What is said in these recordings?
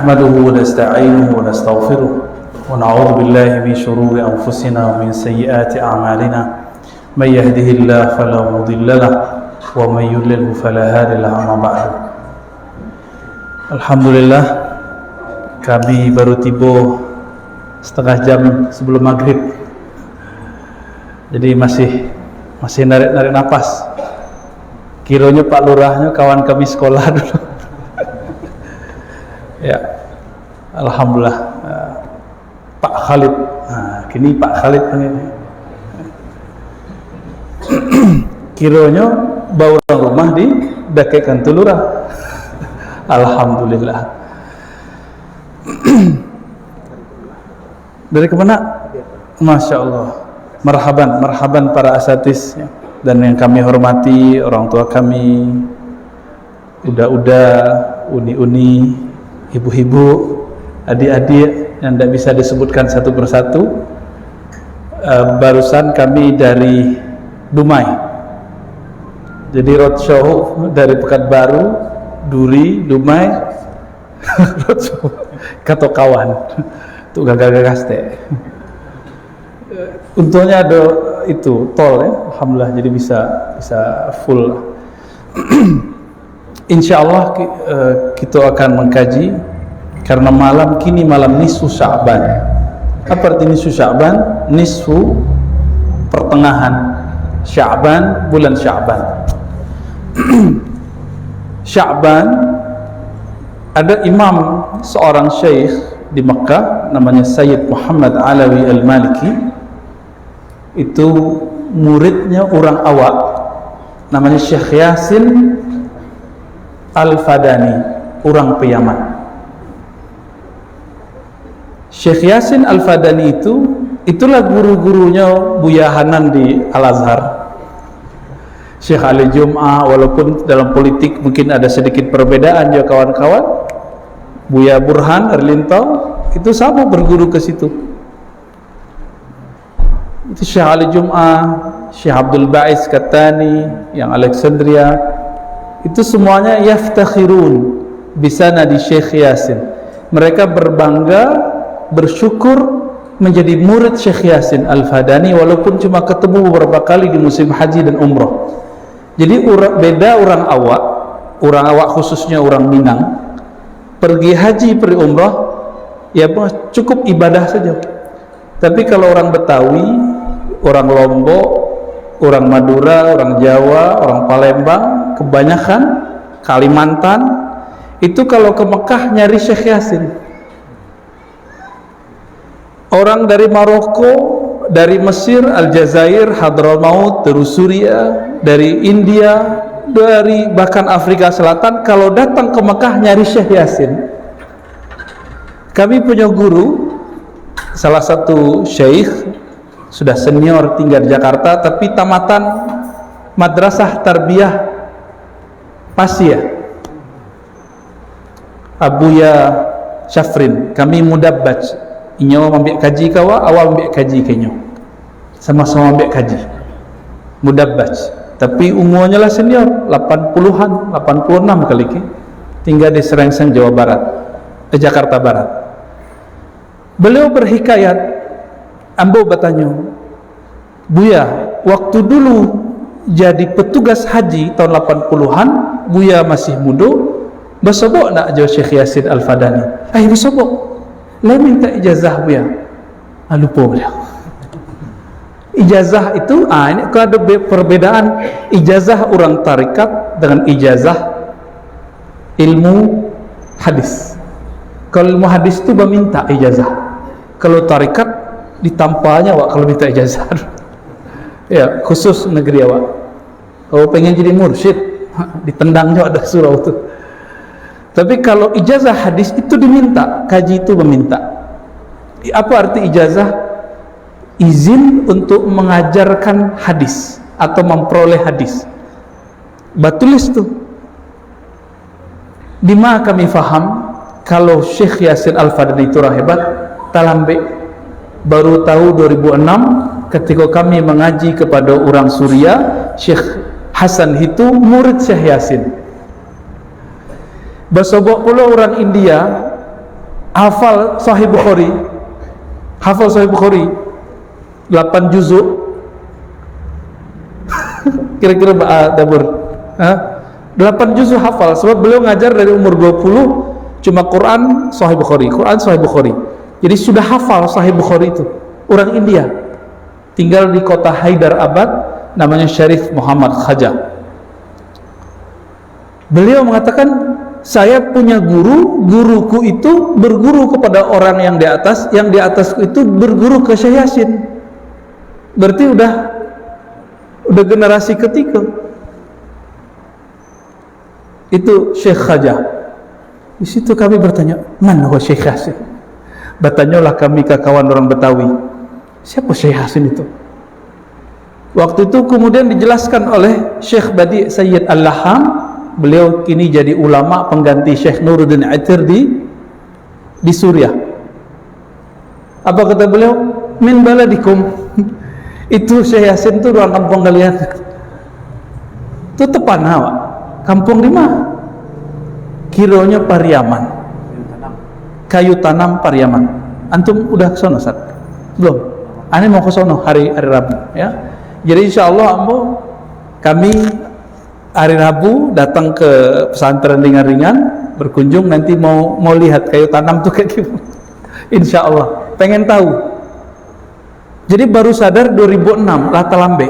نحمده ونستعينه ونستغفره ونعوذ بالله من شرور أنفسنا ومن سيئات أعمالنا من يهده الله فلا مضل له ومن يضلل فلا هادي له أما بعد. Alhamdulillah, kami baru tiba setengah jam sebelum maghrib, jadi masih narik napas. Kiranya Pak Lurahnya kawan kami sekolah dulu. Ya, alhamdulillah. Pak Khalid, kini Pak Khalid ini. Kiranya bawa rumah di Dakekan Lurah. Alhamdulillah. Dari kemana? Masya Allah. Marhaban para asatis dan yang kami hormati, orang tua kami, uda-uda, uni-uni, ibu-ibu, adik-adik yang tidak bisa disebutkan satu persatu. Barusan kami dari Dumai, jadi roadshow dari Pekanbaru, Duri, Dumai, roadshow kata kawan tuh gagal-gagas teh. Untungnya ada itu tol ya, alhamdulillah, jadi bisa full. Insyaallah kita akan mengkaji karena kini malam nisfu Sya'ban. Apa arti nisfu Sya'ban? Nisfu pertengahan Sya'ban, bulan Sya'ban. Sya'ban, ada imam seorang syekh di Mekah namanya Sayyid Muhammad Alawi Al-Maliki. Itu muridnya orang awak namanya Syekh Yasin Al-Fadani, orang Yaman. Syekh Yasin Al-Fadani itulah guru-gurunya Buya Hanan di Al-Azhar, Syekh Ali Jum'ah. Walaupun dalam politik mungkin ada sedikit perbedaan ya kawan-kawan, Buya Burhan Erlintau itu sama berguru ke situ. Itu Syekh Ali Jum'ah, Syekh Abdul Ba'is Katani yang Alexandria, itu semuanya yaftakhirun bisana di Syekh Yasin. Mereka berbangga, bersyukur menjadi murid Syekh Yasin Al-Fadani, walaupun cuma ketemu beberapa kali di musim haji dan umrah. Jadi beda orang awak khususnya orang Minang, pergi haji, pergi umrah ya cukup ibadah saja. Tapi kalau orang Betawi, orang Lombok, orang Madura, orang Jawa, orang Palembang, kebanyakan Kalimantan, itu kalau ke Mekah nyari Syekh Yasin. Orang dari Maroko, dari Mesir, Aljazair, Hadramaut, terus Suriah, dari India, dari bahkan Afrika Selatan, kalau datang ke Mekah nyari Syekh Yasin. Kami punya guru, salah satu syekh sudah senior tinggal di Jakarta, tapi tamatan Madrasah Tarbiyah Pasya, Abuya Syafrin. Kami mudabbaj, inyo ambil kaji kawa, awal ambil kaji kenyo, sama-sama ambil kaji mudabbaj. Tapi umurnya lah senior, 80-an, 86 kali ke, tinggal di Serengseng, Jawa Barat, Jakarta Barat. Beliau berhikayat, ambo bertanya, Buya, waktu dulu jadi petugas haji tahun 80-an, Buya masih muda, bersobok nak jauh Syekh Yasin Al-Fadani? Bersobok. Saya minta ijazah Buya. Lupa beliau. Ijazah itu, ini kalau ada perbedaan ijazah orang tarikat dengan ijazah ilmu hadis. Kalau ilmu hadis itu meminta ijazah. Kalau tarikat ditampanya awak kalau minta ijazah. Ya, khusus negeri awak. Kalau pengen jadi mursyid, ditendangnya ada surau itu. Tapi kalau ijazah hadis itu diminta, kaji itu meminta. Apa arti ijazah? Izin untuk mengajarkan hadis atau memperoleh hadis. Batulis tuh. Di mana kami faham kalau Syekh Yasin Al-Fadani itu orang hebat, talambe baru tahu 2006 ketika kami mengaji kepada orang Suriah, Syekh Hasan itu murid Syekh Yasin. Bersobok pula orang India hafal Sahih Bukhari, 8 juzuk. Kira-kira Dabur, 8 juzuk hafal, sebab beliau ngajar dari umur 20, cuma Quran Sahih Bukhari. Jadi sudah hafal Sahih Bukhari itu. Orang India, tinggal di kota Hyderabad, namanya Syarif Muhammad Khaja. Beliau mengatakan, saya punya guru, guruku itu berguru kepada orang yang di atas, yang di atasku itu berguru ke Syekh Yasin. Berarti udah generasi ketiga. Itu Syekh Khaja. Di situ kami bertanya, mana huwa Syekh Yasin? Bertanyalah kami ke kawan orang Betawi, siapa Syekh Yasin itu? Waktu itu kemudian dijelaskan oleh Syekh Badi Sayyid Al-Laham. Beliau kini jadi ulama pengganti Syekh Nuruddin Atir di Suriah. Apa kata beliau? Min baladikum. Itu Syekh Yasin itu orang kampung kalian. Itu tepan awak. Kampung di mana? Kironya Pariaman. Kayu tanam Pariaman. Antum udah ke sono, Ustaz? Belum. Ane mau ke sono hari Rabu, ya. Jadi insyaallah kami hari Rabu datang ke pesantren ringan-ringan, berkunjung, nanti mau lihat kayu tanam tuh kayak gimana. Insya Allah pengen tahu. Jadi baru sadar 2006 Lata Lambe,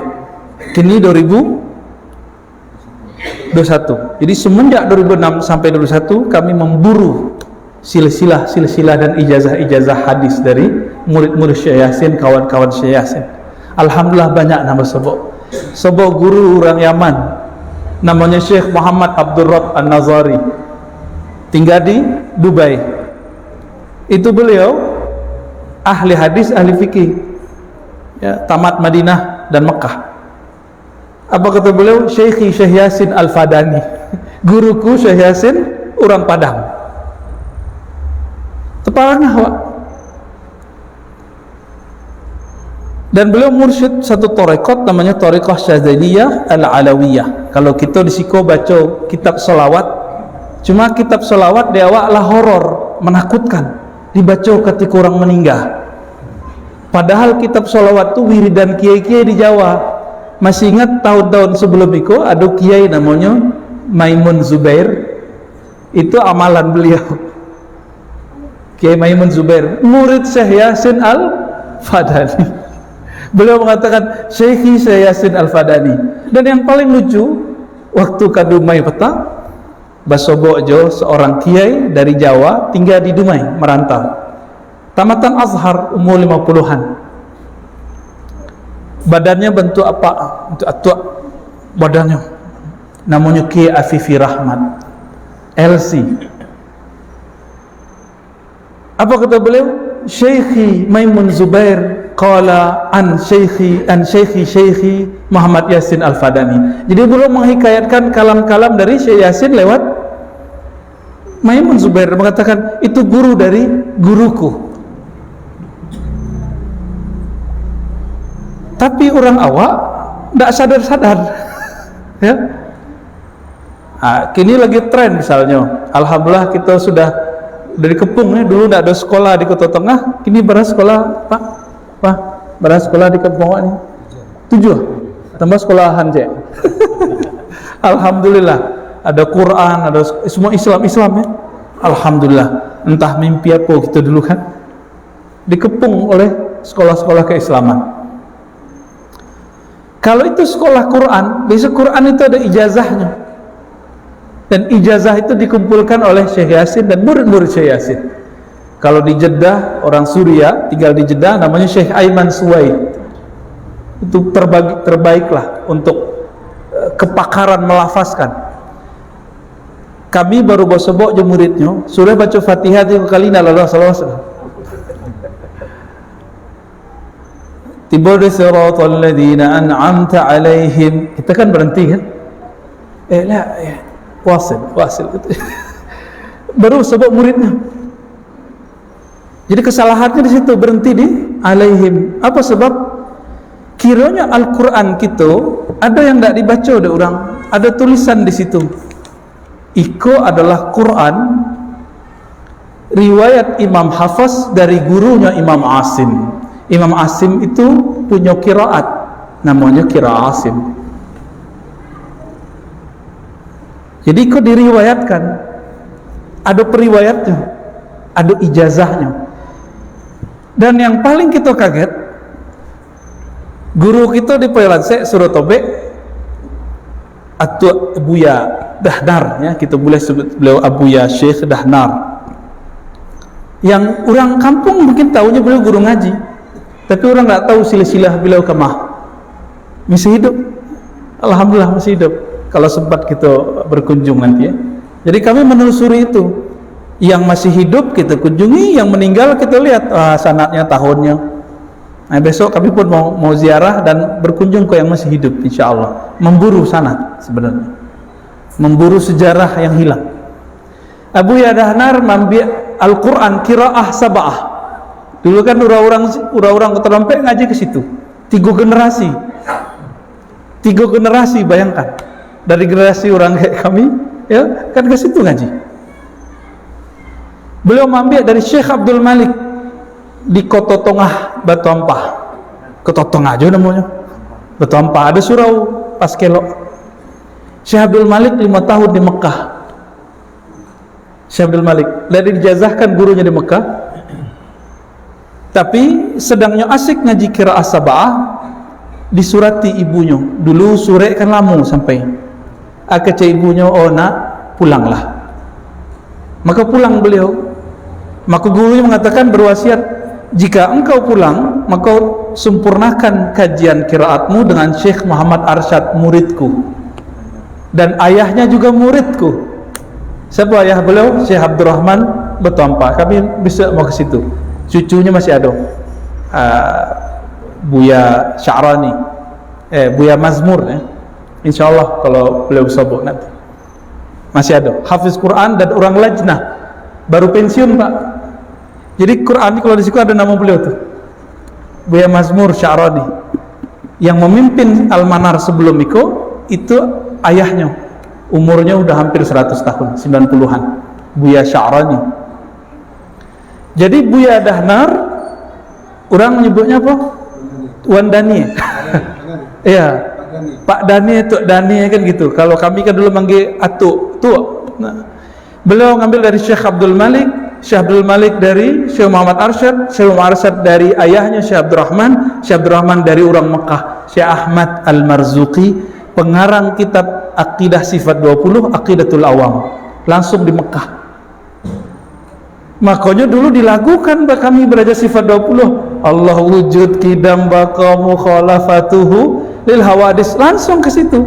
kini 2021. Jadi semenjak 2006 sampai 2021 kami memburu silsilah dan ijazah hadis dari murid-murid Syekh Yasin, kawan-kawan Syekh Yasin. Alhamdulillah banyak nama sebab guru orang Yaman, namanya Syekh Muhammad Abdul Rabb An-Nazari, tinggal di Dubai. Itu beliau ahli hadis, ahli fikih, ya, tamat Madinah dan Mekah. Apa kata beliau? Syekhi Syekh Yasin Al-Fadani, guruku Syekh Yasin orang Padang. Teparangah, Pak. Dan beliau mursyid satu tarekat namanya Tarekat Syadzaliyah Al-Alawiyah. Kalau kita di Siko baca kitab selawat, cuma kitab selawat di awak lah horor, menakutkan, dibaca ketika orang meninggal. Padahal kitab selawat itu wiridan kiai-kiai di Jawa. Masih ingat tahun-tahun sebelum itu ada kiai namanya Maimun Zubair. Itu amalan beliau. Kiai Maimun Zubair, murid Syekh Yasin Al-Fadani. Beliau mengatakan Syekhi Syekh Yasin Al-Fadani. Dan yang paling lucu, waktu ke Dumai petang, Basobojo, seorang kiai dari Jawa, tinggal di Dumai, merantau, tamatan Azhar, umur 50-an. Badannya bentuk apa? Bentuk atuk badannya, namanya Kiai Afifi Rahmat LC. Apa kata beliau? Syekhi Maimun Zubair qala an syekhi Muhammad Yasin Al-Fadani. Jadi beliau menghikayatkan kalam-kalam dari Syekh Yasin lewat Maimun Zubair, mengatakan itu guru dari guruku. Tapi orang awak tidak sadar-sadar. Ya. Kini lagi tren misalnya. Alhamdulillah kita sudah dari Kepung, ya. Dulu tidak ada sekolah di Kota Tengah, kini beras sekolah, Pak. Beras sekolah di Kepung ini 7 tambah sekolahan cek. Alhamdulillah ada Quran, ada semua Islam ya. Alhamdulillah. Entah mimpi apa kita dulu kan dikepung oleh sekolah-sekolah keislaman. Kalau itu sekolah Quran, besok Quran itu ada ijazahnya, dan ijazah itu dikumpulkan oleh Syekh Yasin dan murid-murid Syekh Yasin. Kalau di Jeddah, orang Suria tinggal di Jeddah, namanya Syekh Aiman Suwaid. Itu terbaiklah untuk kepakaran melafazkan. Kami baru bosobok je muridnya, sudah baca Fatihah 3 kali nalallah sallallahu. Tiba di siratal ladzina an'amta alaihim. Kita kan berhenti kan? Wasil. Baru sebab muridnya. Jadi kesalahannya di situ, berhenti di alaihim. Apa sebab? Kiranya Al-Quran kita ada yang tidak dibaca oleh orang. Ada tulisan di situ. Iko adalah Quran riwayat Imam Hafs dari gurunya Imam Asim. Imam Asim itu punya qiraat namanya qiraat Asim. Jadi kok diriwayatkan, ada periwayatnya, ada ijazahnya. Dan yang paling kita kaget, guru kita di Pailanse Suratobe atau Abuya Dahnar, ya kita boleh sebut beliau Abuya Syekh Dahnar. Yang orang kampung mungkin tahunya beliau guru ngaji, tapi orang nggak tahu silsilah beliau kemah. Masih hidup, alhamdulillah masih hidup. Kalau sempat kita berkunjung nanti ya. Jadi kami menelusuri itu. Yang masih hidup kita kunjungi, yang meninggal kita lihat sanadnya, tahunnya. Nah, besok kami pun mau ziarah dan berkunjung ke yang masih hidup insyaallah. Memburu sanad sebenarnya. Memburu sejarah yang hilang. Abu Yadahnar mambi' Al-Qur'an qiraah sab'ah. Dulu kan orang-orang Kota Lompek ngaji ke situ. 3 generasi. 3 generasi bayangkan. Dari generasi orang kayak kami, ya kan ke situ ngaji. Beliau mambi' dari Syekh Abdul Malik di Kota Tongah Batu Ampah. Kota Tongah aja namanya. Batu Ampah ada surau pas kelok. Syekh Abdul Malik 5 tahun di Mekah. Syekh Abdul Malik dari dijazahkan gurunya di Mekah. Tapi sedangnya asik ngaji qiraah sab'ah, disurati ibunya. Dulu sore kan lama sampai. Kata ibunya, "Oh nak, pulanglah." Maka pulang beliau. Maka gurunya mengatakan, berwasiat, "Jika engkau pulang, maka sempurnakan kajian qiraatmu dengan Syekh Muhammad Arsyad, muridku. Dan ayahnya juga muridku." Siapa ayah beliau? Syekh Abdurrahman Betompa. Kami bisa mau ke situ. Cucunya masih ada. Buya Sya'rani. Buya Mazmur ya. Insyaallah kalau beliau sabuk nanti. Masih ada. Hafiz Quran dan orang lajnah. Baru pensiun, Pak. Jadi Quran kalau di situ ada nama beliau tuh. Buya Mazmur Sya'rani. Yang memimpin Al-Manar sebelum itu ayahnya. Umurnya udah hampir 100 tahun, 90-an. Buya Sya'rani. Jadi Buya Dahnar, orang menyebutnya apa? Tuan Dani. Iya. Pak Dani, Tuk Dani kan gitu. Kalau kami kan dulu manggil Atuk, Tuk. Nah, beliau ngambil dari Syekh Abdul Malik, Syekh Abdul Malik dari Syekh Muhammad Arsyad, Syekh Muhammad Arsyad dari ayahnya Syekh Abdurrahman, Syekh Abdurrahman dari orang Mekah, Syekh Ahmad Al-Marzuqi, pengarang kitab Aqidah Sifat 20, Aqidatul Awam, langsung di Mekah. Makanya dulu dilakukan kami belajar Sifat 20, Allah wujud kidam baqa mukhalafatuhu lil hawadis, langsung ke situ.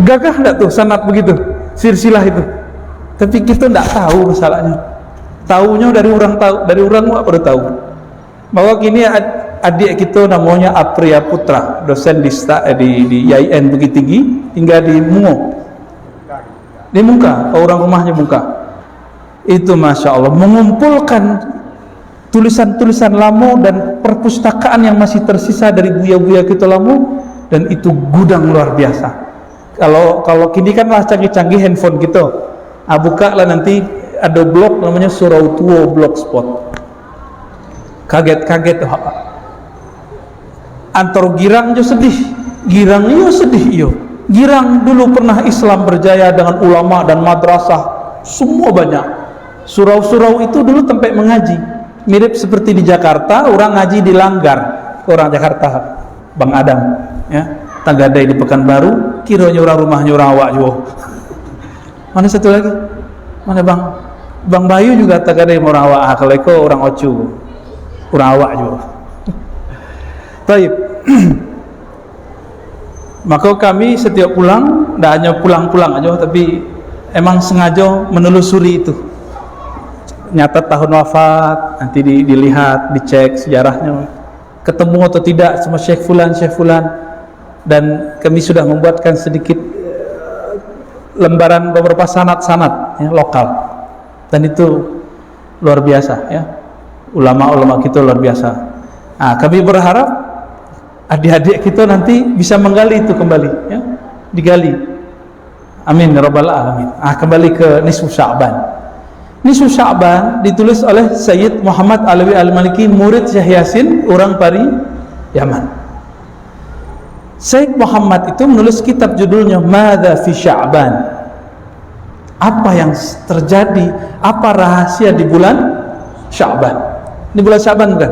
Gagah enggak tuh sanad begitu, silsilah itu. Tapi kita enggak tahu masalahnya. Taunya dari orang enggak perlu tahu. Bahwa kini adik kita namanya Apriya Putra, dosen di IAIN Bukit Tinggi, tinggal di Mungo. Di Muka, orang rumahnya Muka. Itu Masya Allah mengumpulkan tulisan-tulisan lama dan perpustakaan yang masih tersisa dari buya-buya kita lama, dan itu gudang luar biasa. Kalau kini kan lah canggih-canggih handphone gitu. Buka lah nanti ada blog namanya Surau Tua Blogspot. Kaget-kaget antar girang jo sedih, girang yo sedih yo. Girang dulu pernah Islam berjaya dengan ulama dan madrasah, semua banyak. Surau-surau itu dulu tempat mengaji. Mirip seperti di Jakarta, orang ngaji di Langgar, orang Jakarta, Bang Adam, ya. Tanggadai di Pekanbaru, kiranya orang rumahnya orang awak jo. Mana satu lagi? Mana Bang Bayu juga Tanggadai orang awak, kalau itu orang Ocu, orang awak jo. Baik. Maka kami setiap pulang, tidak hanya pulang-pulang aja, tapi emang sengaja menelusuri itu. Nyatat tahun wafat, nanti dilihat, dicek sejarahnya, ketemu atau tidak sama Syekh Fulan, dan kami sudah membuatkan sedikit lembaran beberapa sanad-sanad ya, lokal, dan itu luar biasa ya. Ulama-ulama kita luar biasa. Nah, kami berharap adik-adik kita nanti bisa menggali itu kembali ya, digali. Amin ya rabbal alamin. Kembali ke nisfu Sya'ban. Nisfu Sya'ban ditulis oleh Sayyid Muhammad Alawi Al-Maliki, murid Syekh Yasin, orang Pari, Yaman. Syekh Muhammad itu menulis kitab judulnya Madza fi Sya'ban. Apa yang terjadi, apa rahasia di bulan Sya'ban. Di bulan Sya'ban bukan?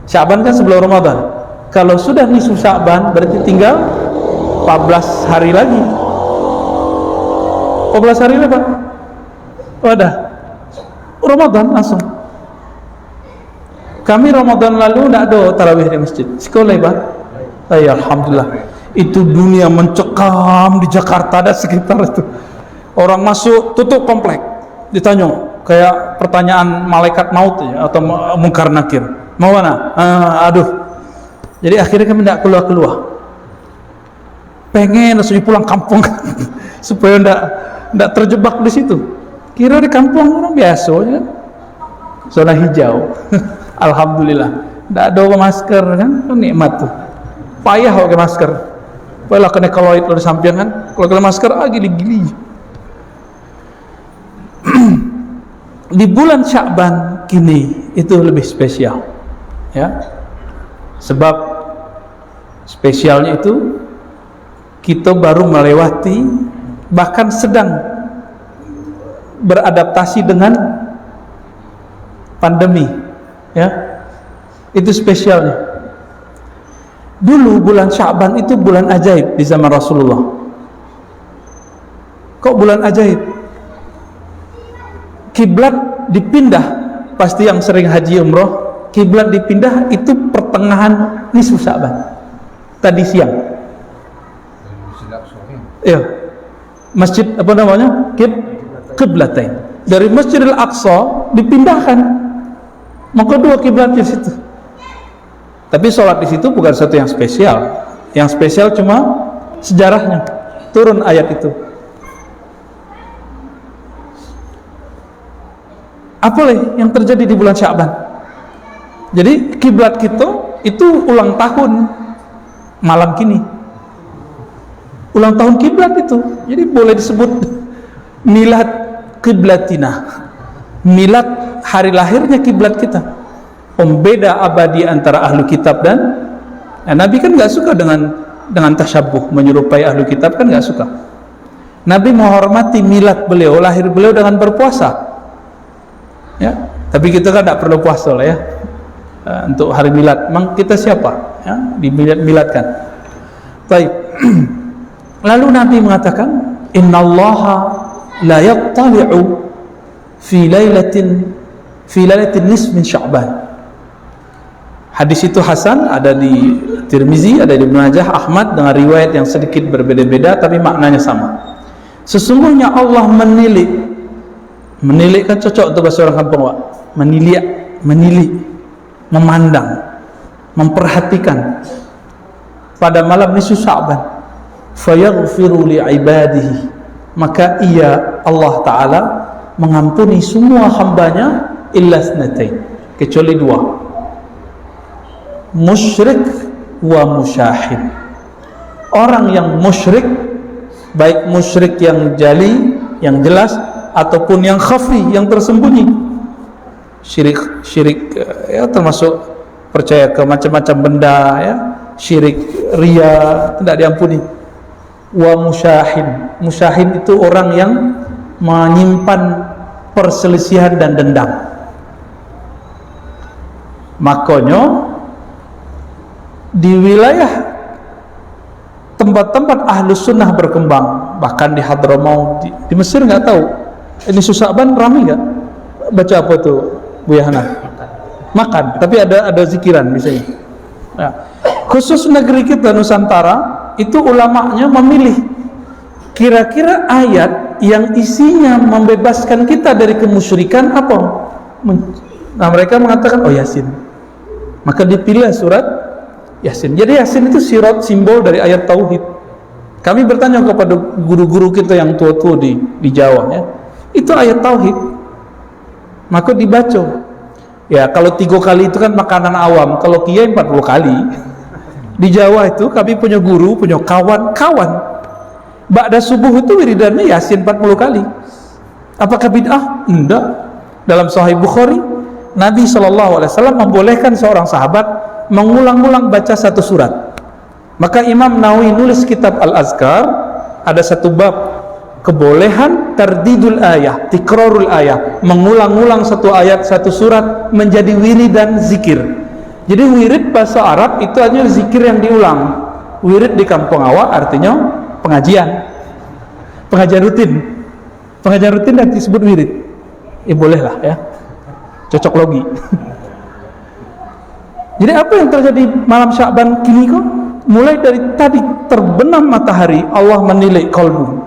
Sya'ban kan sebelum Ramadan. Kalau sudah nisfu Sya'ban berarti tinggal 14 hari lagi. 14 hari apa? Udah Ramadan langsung. Kami Ramadan lalu tidak ada tarawih di masjid. Sekolah Pak. Ya alhamdulillah. Itu dunia mencekam di Jakarta dan sekitar itu. Orang masuk tutup komplek. Ditanya kayak pertanyaan malaikat maut ya, atau mungkar nakir. Mau mana? Aduh. Jadi akhirnya kami tidak keluar. Pengen langsung pulang kampung supaya tidak terjebak di situ. Kira di kampung orang biasa ya, zona hijau. Alhamdulillah, tidak ada masker kan, nikmat tuh. Payah pakai masker. Payah kena kaloid di samping kan, kalau kena masker gili-gili. Di bulan Sya'ban kini itu lebih spesial, ya. Sebab spesialnya itu kita baru melewati, bahkan sedang beradaptasi dengan pandemi, ya. Itu spesialnya. Dulu bulan Sya'ban itu bulan ajaib di zaman Rasulullah. Kok bulan ajaib? Kiblat dipindah, pasti yang sering haji umroh, kiblat dipindah itu pertengahan nisfu Sya'ban. Tadi siang. Ya. Masjid apa namanya? Qiblatain. Dari Masjidil Aqsa dipindahkan. Maka dua kiblat di situ. Tapi sholat di situ bukan satu yang spesial. Yang spesial cuma sejarahnya. Turun ayat itu. Apa yang terjadi di bulan Sya'ban? Jadi kiblat kita itu ulang tahun malam kini. Ulang tahun kiblat itu. Jadi boleh disebut milad kiblatina. Milad hari lahirnya kiblat kita. Pembeda abadi antara ahlu kitab dan Nabi kan nggak suka dengan tasyabuh, menyerupai ahlu kitab kan nggak suka. Nabi menghormati milad beliau, lahir beliau dengan berpuasa. Ya, tapi kita kan tidak perlu puasa lah ya. Untuk hari milad, memang kita siapa? Ya, dimiladkan. Baik. Lalu Nabi mengatakan, Innallaha la yattali'u fi lailatin nisf min Sya'ban. Hadis itu hasan, ada di Tirmizi, ada di Ibnu Majah, Ahmad, dengan riwayat yang sedikit berbeda-beda tapi maknanya sama. Sesungguhnya Allah menilik kan cocok untuk bahasa orang kampung, Pak. Menilik, memandang, memperhatikan pada malam nisfu Sya'ban. Fayaghfiru li'ibadihi, maka ia Allah Ta'ala mengampuni semua hambanya illa tsnatain, kecuali dua, musyrik wa musyahid. Orang yang musyrik, baik musyrik yang jali, yang jelas, ataupun yang khafi, yang tersembunyi. Syirik ya, termasuk percaya ke macam-macam benda ya, syirik ria, tidak diampuni. Wa musyahin itu orang yang menyimpan perselisihan dan dendam. Makanya di wilayah tempat-tempat ahlu sunnah berkembang, bahkan di Hadramaut, di Mesir nggak tahu ini Sya'ban ramai nggak baca apa tuh Bu Yahana? Makan, tapi ada zikiran misalnya. Ya. Khusus negeri kita Nusantara itu ulamanya memilih kira-kira ayat yang isinya membebaskan kita dari kemusyrikan apa? Nah mereka mengatakan Yasin, maka dipilih surat Yasin. Jadi Yasin itu simbol dari ayat tauhid. Kami bertanya kepada guru-guru kita yang tua-tua di Jawa ya, itu ayat tauhid, maka dibaca. Ya kalau 3 kali itu kan makanan awam, kalau kiai 40 kali. Di Jawa itu kami punya guru, punya kawan-kawan Ba'da subuh itu wiridannya Yasin 40 kali. Apakah bid'ah? Enggak. Dalam Sahih Bukhari, Nabi SAW membolehkan seorang sahabat mengulang-ulang baca satu surat. Maka Imam Nawawi nulis kitab Al-Azkar, ada satu bab kebolehan tardidul ayah, tikrarul ayah, mengulang-ulang satu ayat, satu surat menjadi wirid dan zikir. Jadi wirid bahasa Arab itu hanya zikir yang diulang. Wirid di kampung awak artinya pengajian rutin yang disebut wirid. Bolehlah ya, cocok logi. Jadi apa yang terjadi malam Sya'ban kini kok? Mulai dari tadi terbenam matahari, Allah menilai kolbu.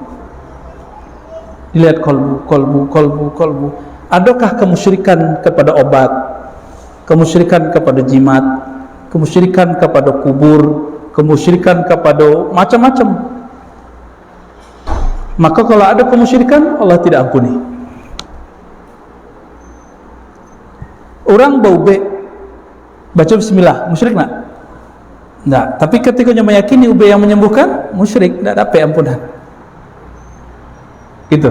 Dilihat kolbu. Adakah kemusyrikan kepada obat, kemusyrikan kepada jimat, kemusyrikan kepada kubur, kemusyrikan kepada macam-macam? Maka kalau ada kemusyrikan, Allah tidak ampuni. Orang bau baca bismillah, musyrik nak? Tidak. Tapi ketika dia meyakini ube yang menyembuhkan, musyrik, tidak dapat ampunan. Gitu.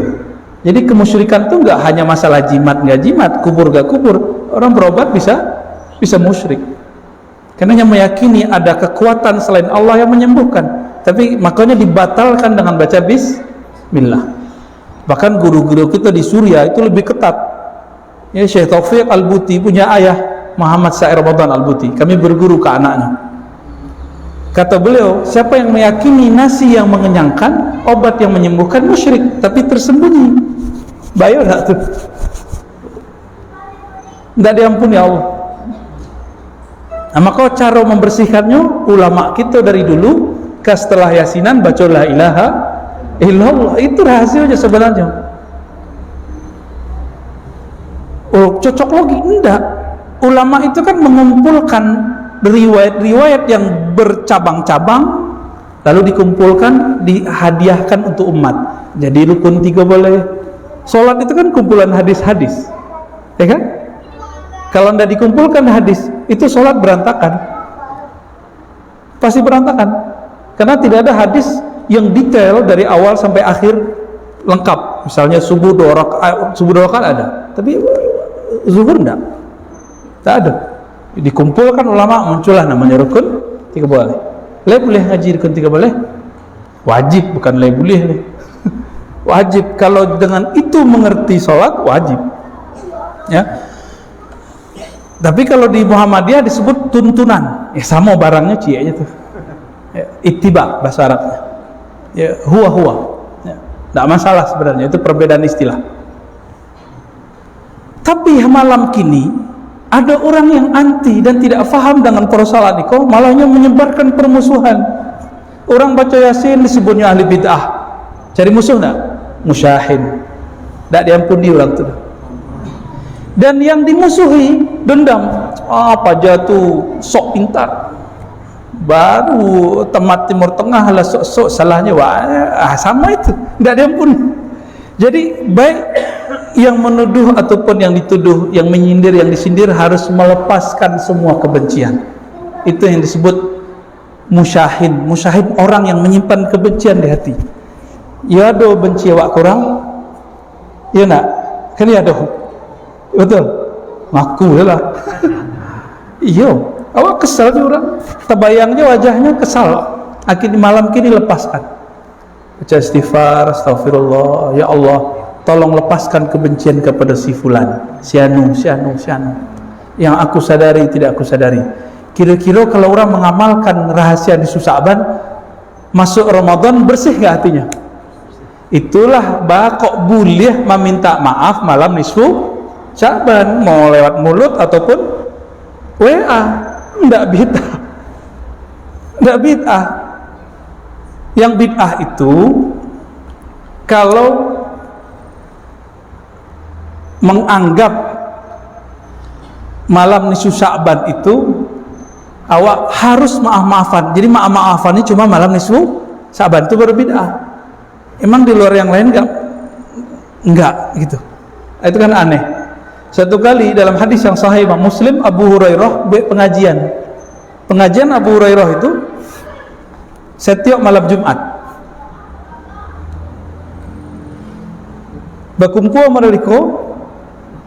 Jadi kemusyrikan itu enggak hanya masalah jimat enggak jimat, kubur enggak kubur. Orang berobat bisa musyrik. Karena yang meyakini ada kekuatan selain Allah yang menyembuhkan. Tapi makanya dibatalkan dengan baca bismillah. Bahkan guru-guru kita di Suriah itu lebih ketat. Ya, Syekh Taufik Al-Buti punya ayah Muhammad Sair Ramadan Al-Buti. Kami berguru ke anaknya. Kata beliau, siapa yang meyakini nasi yang mengenyangkan, obat yang menyembuhkan, musyrik, tapi tersembunyi. Bayar tak tuh? Tidak diampuni Allah. Nah, maka cara membersihkannya, ulama kita dari dulu, setelah yasinan, baca la ilaha illallah. Itu rahasianya sebenarnya. Oh, cocok logi? Enggak. Ulama itu kan mengumpulkan riwayat-riwayat yang bercabang-cabang, lalu dikumpulkan, dihadiahkan untuk umat. Jadi rukun 3 boleh. Sholat itu kan kumpulan hadis-hadis, ya kan? Kalau tidak dikumpulkan hadis, itu sholat berantakan, pasti berantakan. Karena tidak ada hadis yang detail dari awal sampai akhir lengkap. Misalnya subuh 2 rakaat ada, tapi zuhur tidak ada. Dikumpulkan ulama, muncullah namanya rukun 3 boleh. Boleh ngaji rukun 3 boleh? Wajib, bukan boleh. Wajib. Kalau dengan itu mengerti sholat, wajib. Ya. Tapi kalau di Muhammadiyah disebut tuntunan. Ya sama barangnya cie aja tuh. Ya, ittiba bahasa Arabnya. Ya, huwa. Ya, tidak masalah sebenarnya, itu perbedaan istilah. Tapi malam kini ada orang yang anti dan tidak faham dengan persoalan itu, malahnya menyebarkan permusuhan. Orang baca Yasin disebutnya ahli bid'ah. Cari musuh enggak? Musyahin. Tidak diampuni orang itu. Dan yang dimusuhi dendam. Apa jatuh sok pintar. Baru temat Timur Tengah lah sok salahnya. Sama itu. Tidak diampuni. Jadi baik yang menuduh ataupun yang dituduh, yang menyindir, yang disindir harus melepaskan semua kebencian. Itu yang disebut musyahin. Musyahin orang yang menyimpan kebencian di hati. Ya ada benci awak kurang, ya nak? Kan ya ada. Betul. Ngaku lah. Iya. Awak kesal juga. Terbayangnya wajahnya kesal. Akhirnya malam kini lepaskan. Baca istighfar, astagfirullah, ya Allah, tolong lepaskan kebencian kepada si fulan, si anu. Yang aku sadari, tidak aku sadari. Kira-kira kalau orang mengamalkan rahasia di Sya'ban, masuk Ramadan, bersih gak hatinya? Itulah kok boleh meminta maaf malam nisfu Sya'ban, mau lewat mulut ataupun WA. Tidak bid'ah. Yang bid'ah itu kalau menganggap malam nisfu Sya'ban itu awak harus maaf-maafan. Jadi maaf-maafan ini cuma malam nisfu Sya'ban, itu baru bid'ah. Emang di luar yang lain enggak gitu. Itu kan aneh. Satu kali dalam hadis yang sahih Imam Muslim, Abu Hurairah pengajian Abu Hurairah itu setiap malam Jumat. Bakumku Amaliko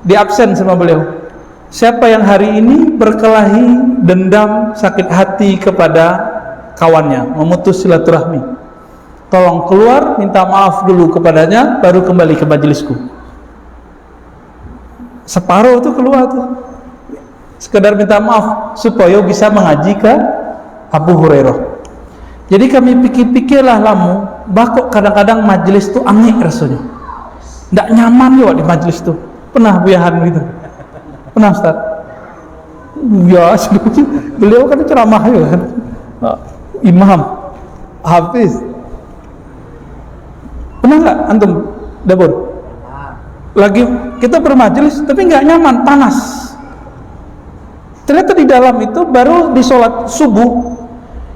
di absen sama beliau. Siapa yang hari ini berkelahi, dendam, sakit hati kepada kawannya, memutus silaturahmi, tolong keluar, minta maaf dulu kepadanya, baru kembali ke majelisku. Separuh tuh keluar tuh, sekedar minta maaf supaya bisa mengaji ke Abu Hurairah. Jadi kami pikir-pikirlah lamu, bakok kadang-kadang majelis tuh angin rasanya, nggak nyaman juga di majelis tuh. Pernah buyahan gitu? Pernah Ustaz? Ya, beliau kan ceramah juga kan, imam, hafiz. Pernah nggak antum dapur? Lagi kita bermajelis tapi nggak nyaman, panas. Ternyata di dalam itu baru di sholat subuh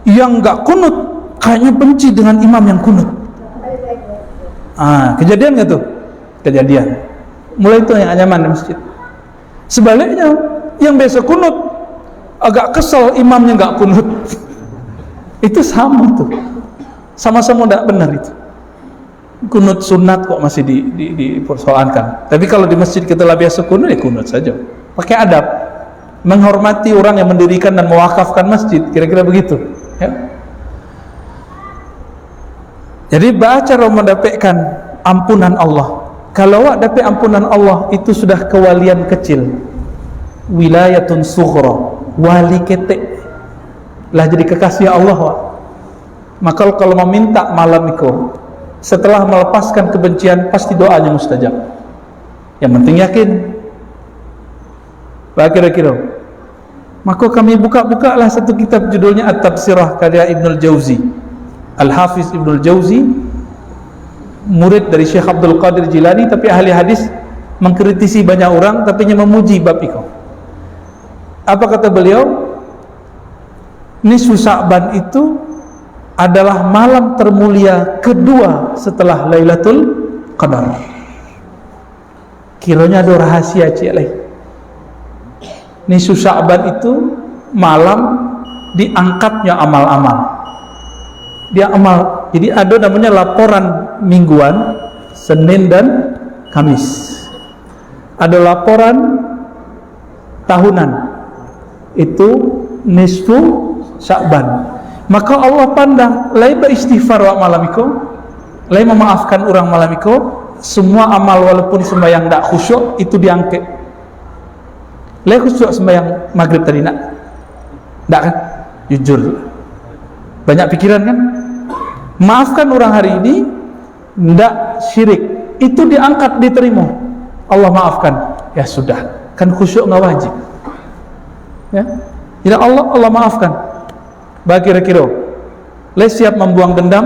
yang nggak kunut kayaknya benci dengan imam yang kunut. Kejadian nggak tuh? Kejadian. Mulai itu yang nyaman di masjid. Sebaliknya yang biasa kunut agak kesel imamnya nggak kunut. Itu sama tuh, sama-sama nggak benar itu. Kunut sunat kok masih dipersoalkan. Tapi kalau di masjid kita lah biasa kunut, ya kunut saja. Pakai adab, menghormati orang yang mendirikan dan mewakafkan masjid, kira-kira begitu. Ya. Jadi baca mendapatkan ampunan Allah. Kalau awak dapat ampunan Allah, itu sudah kewalian kecil. Wilayatun sughra, wali ketek. Lah jadi kekasih Allah, wak. Maka kalau meminta malam itu, setelah melepaskan kebencian, pasti doanya mustajab. Yang penting yakin. Kira-kira. Maka kami buka-bukalah satu kitab judulnya At-Tafsirah karya Ibnul Jauzi. Al-Hafiz Ibnul Jauzi, murid dari Syekh Abdul Qadir Jilani, tapi ahli hadis, mengkritisi banyak orang tapi hanya memuji bab itu. Apa kata beliau? Nisfu Sya'ban itu adalah malam termulia kedua setelah Lailatul Qadar. Kiranya ada rahasia cialai. Nisfu Sya'ban itu malam diangkatnya amal-amal. Dia amal. Jadi ada namanya laporan mingguan, Senin dan Kamis. Ada laporan tahunan, itu nisfu Sya'ban. Maka Allah pandang, lai beristighfar wa malamiku, lai memaafkan orang malamiku, semua amal walaupun sembahyang tak khusyuk itu diangkat. Lai khusyuk sembahyang maghrib tadi nak? Tak kan? Jujur. Banyak pikiran kan? Maafkan orang hari ini, ndak syirik, itu diangkat, diterima. Allah maafkan, ya sudah, kan khusyuk nggak wajib. Ya, jadi Allah maafkan. Kira-kira, les siap membuang dendam?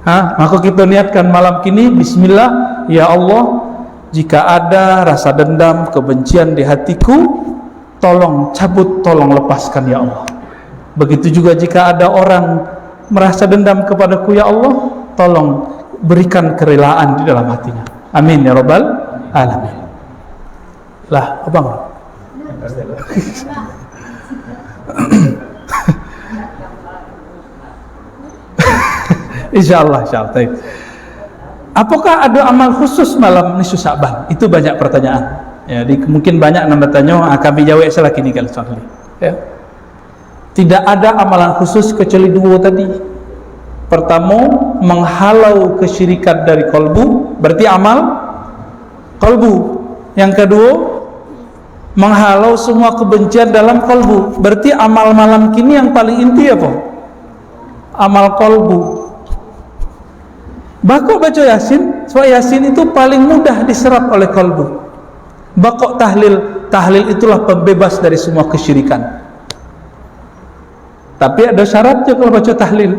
Maka kita niatkan malam kini, Bismillah, ya Allah, jika ada rasa dendam, kebencian di hatiku, tolong cabut, tolong lepaskan ya Allah. Begitu juga jika ada orang merasa dendam kepadaku, ya Allah, tolong berikan kerelaan di dalam hatinya. Amin ya rabbal alamin. Lah, apa enggak? Insyaallah. Apakah ada amal khusus malam nisfu Sya'ban? Itu banyak pertanyaan. Ya, mungkin banyak nambah tanya, kami jawab selagi ini kalau soal ini. Ya. Tidak ada amalan khusus kecuali dua tadi. Pertama, menghalau kesyirikan dari kolbu, berarti amal kolbu. Yang kedua, menghalau semua kebencian dalam kolbu, berarti amal malam kini yang paling inti apa? Amal kolbu. Bakok baca Yasin, soal Yasin itu paling mudah diserap oleh kolbu. Bakok tahlil itulah pembebas dari semua kesyirikan. Tapi ada syaratnya kalau baca tahlil.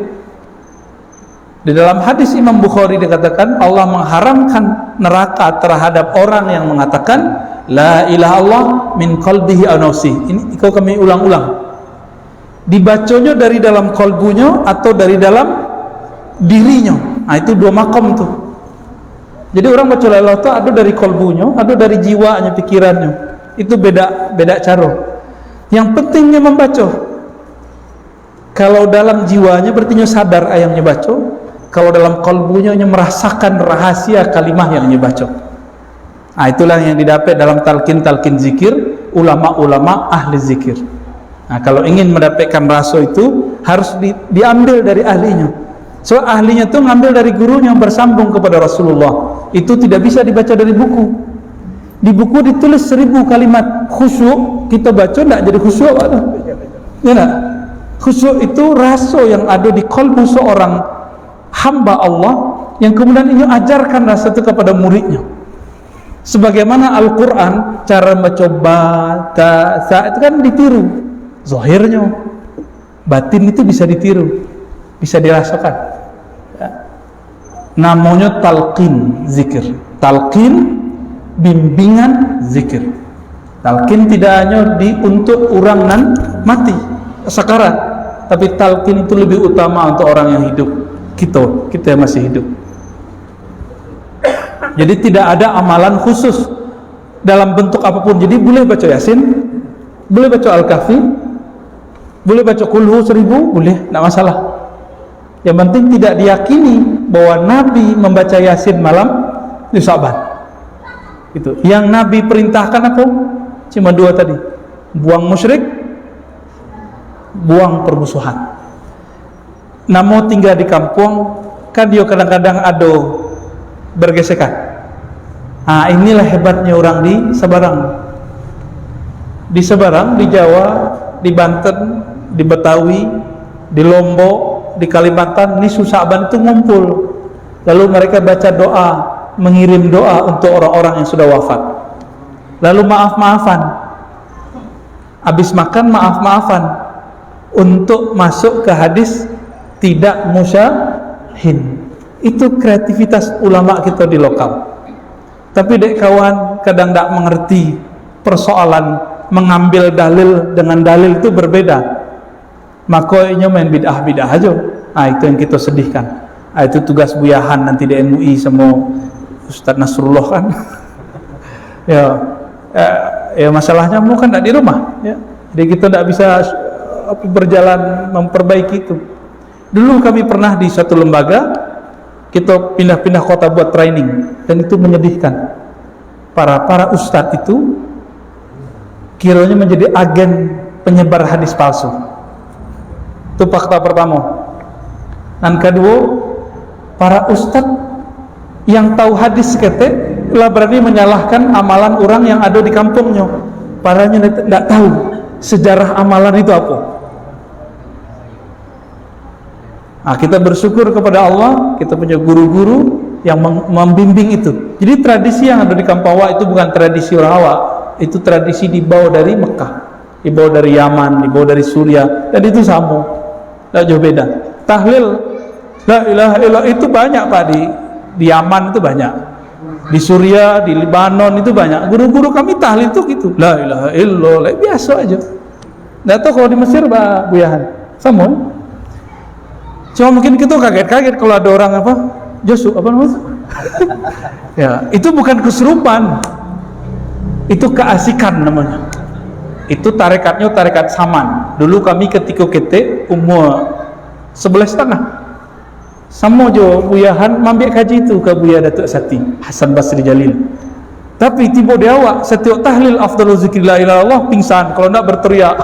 Di dalam hadis Imam Bukhari dikatakan Allah mengharamkan neraka terhadap orang yang mengatakan la ilaha illallah min qalbihi aw nafsihi. Ini kalau kami ulang-ulang. Dibacanya dari dalam kolbunya atau dari dalam dirinya. Nah, itu dua makom tuh. Jadi orang baca la ilaha illallah ada dari kolbunya, ada dari jiwanya, pikirannya. Itu beda cara. Yang pentingnya membaca. Kalau dalam jiwanya berarti sadar ayamnya baca. kalau dalam kalbunya merasakan rahasia kalimah yang dia baca. Itulah yang didapat dalam talqin zikir ulama-ulama ahli zikir. Kalau ingin mendapatkan rasa itu harus diambil dari ahlinya. So ahlinya itu ngambil dari gurunya yang bersambung kepada Rasulullah. Itu tidak bisa dibaca dari buku. Di buku ditulis 1000 kalimat khusyuk, kita baca tidak jadi khusyuk. Ya tak? Khusyuk itu rasa yang ada di kalbu seorang hamba Allah yang kemudian ini ajarkan rasa itu kepada muridnya. Sebagaimana Al-Quran cara mencoba itu kan ditiru zahirnya, batin itu bisa ditiru, bisa dirasakan ya. Namanya talqin zikir, talqin bimbingan zikir. Talqin tidak hanya untuk orang nan mati sakarat, tapi talqin itu lebih utama untuk orang yang hidup, kita yang masih hidup. Jadi tidak ada amalan khusus dalam bentuk apapun. Jadi boleh baca Yasin, boleh baca Al-Kahfi, boleh baca Qul 1000, boleh, tidak masalah. Yang penting tidak diyakini bahwa Nabi membaca Yasin malam di Sa'ban. Itu. Yang Nabi perintahkan apa? Cuma 2 tadi. Buang musyrik, buang permusuhan. Namun tinggal di kampung, kan dia kadang-kadang ada bergesekan. Inilah hebatnya orang di Sebarang. Di Sebarang, di Jawa, di Banten, di Betawi, di Lombok, di Kalimantan, ini Sa'ban itu ngumpul. Lalu mereka baca doa, mengirim doa untuk orang-orang yang sudah wafat. Lalu maaf-maafan. Habis makan maaf-maafan untuk masuk ke hadis tidak musyahin. Itu kreativitas ulama kita di lokal. Tapi dek kawan kadang tak mengerti persoalan mengambil dalil dengan dalil itu berbeda. Makanya main bid'ah aja. Itu yang kita sedihkan. Itu tugas buyahan nanti di MUI sama Ustaz Nasrullah kan. ya masalahnya mau kan tak di rumah ya. Jadi kita tak bisa berjalan memperbaiki itu. Dulu kami pernah di satu lembaga, kita pindah-pindah kota buat training, dan itu menyedihkan. Para ustadz itu kiranya menjadi agen penyebar hadis palsu. Itu fakta pertama. Dan kedua, para ustadz yang tahu hadis ketek lah berani menyalahkan amalan orang yang ada di kampungnya. Parahnya tidak tahu sejarah amalan itu apa. Kita bersyukur kepada Allah, kita punya guru-guru yang membimbing itu. Jadi tradisi yang ada di Kampawa itu bukan tradisi orang Awak, itu tradisi dibawa dari Mekah, dibawa dari Yaman, dibawa dari Suriah, dan itu sama, tidak jauh beda. Tahlil la ilaha illallah itu banyak Pak, di Yaman itu banyak, di Suriah, di Lebanon itu banyak. Guru-guru kami tahlil itu gitu, la ilaha illallah, biasa aja. Tidak tahu kalau di Mesir Pak Buyahan sama. Cuma mungkin kita kaget-kaget kalau ada orang apa Josu apa namanya ya, itu bukan keserupan, itu keasikan namanya. Itu tarekatnya tarekat Saman. Dulu kami ketika kita umur 11,5 sama jo buyahan mambik kaji itu ke Buya Datuk Sati Hasan Basri Jalil. Tapi tiba dia awak setiap tahlil afdhalu zikri la ilaha illallah pingsan kalau nak berteriak.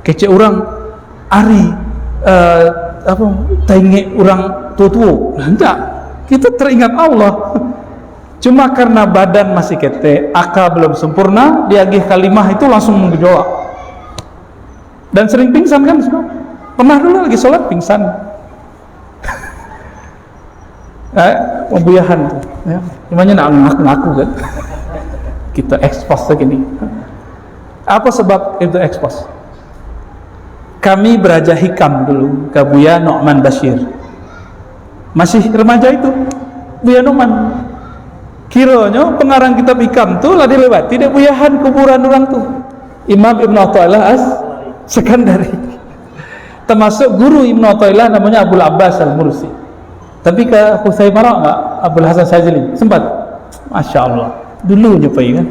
Kece orang ari tengok orang tua-tua. Enggak, kita teringat Allah. Cuma karena badan masih kete, akal belum sempurna, diagih kalimah itu langsung menggejolak. Dan sering pingsan kan semua. Pernah dulu lagi sholat pingsan. Pembuyahan tuh ya. Gimana nak ngaku-ngaku kan. Kita expose begini. Apa sebab itu expose? Kami beraja hikam dulu ke Buya Nu'man Bashir, masih remaja itu Buya Nu'man. Kiranya pengarang kitab hikam tuh lah dilewati dek buyahan kuburan orang tuh Imam Ibn Athaillah As-Sekandari, termasuk guru Ibn Athaillah namanya Abul Abbas Al-Mursi. Tapi ke Husayn Marak enggak? Abul Hasan Syazili sempat? Masya Allah dulu nyobai kan.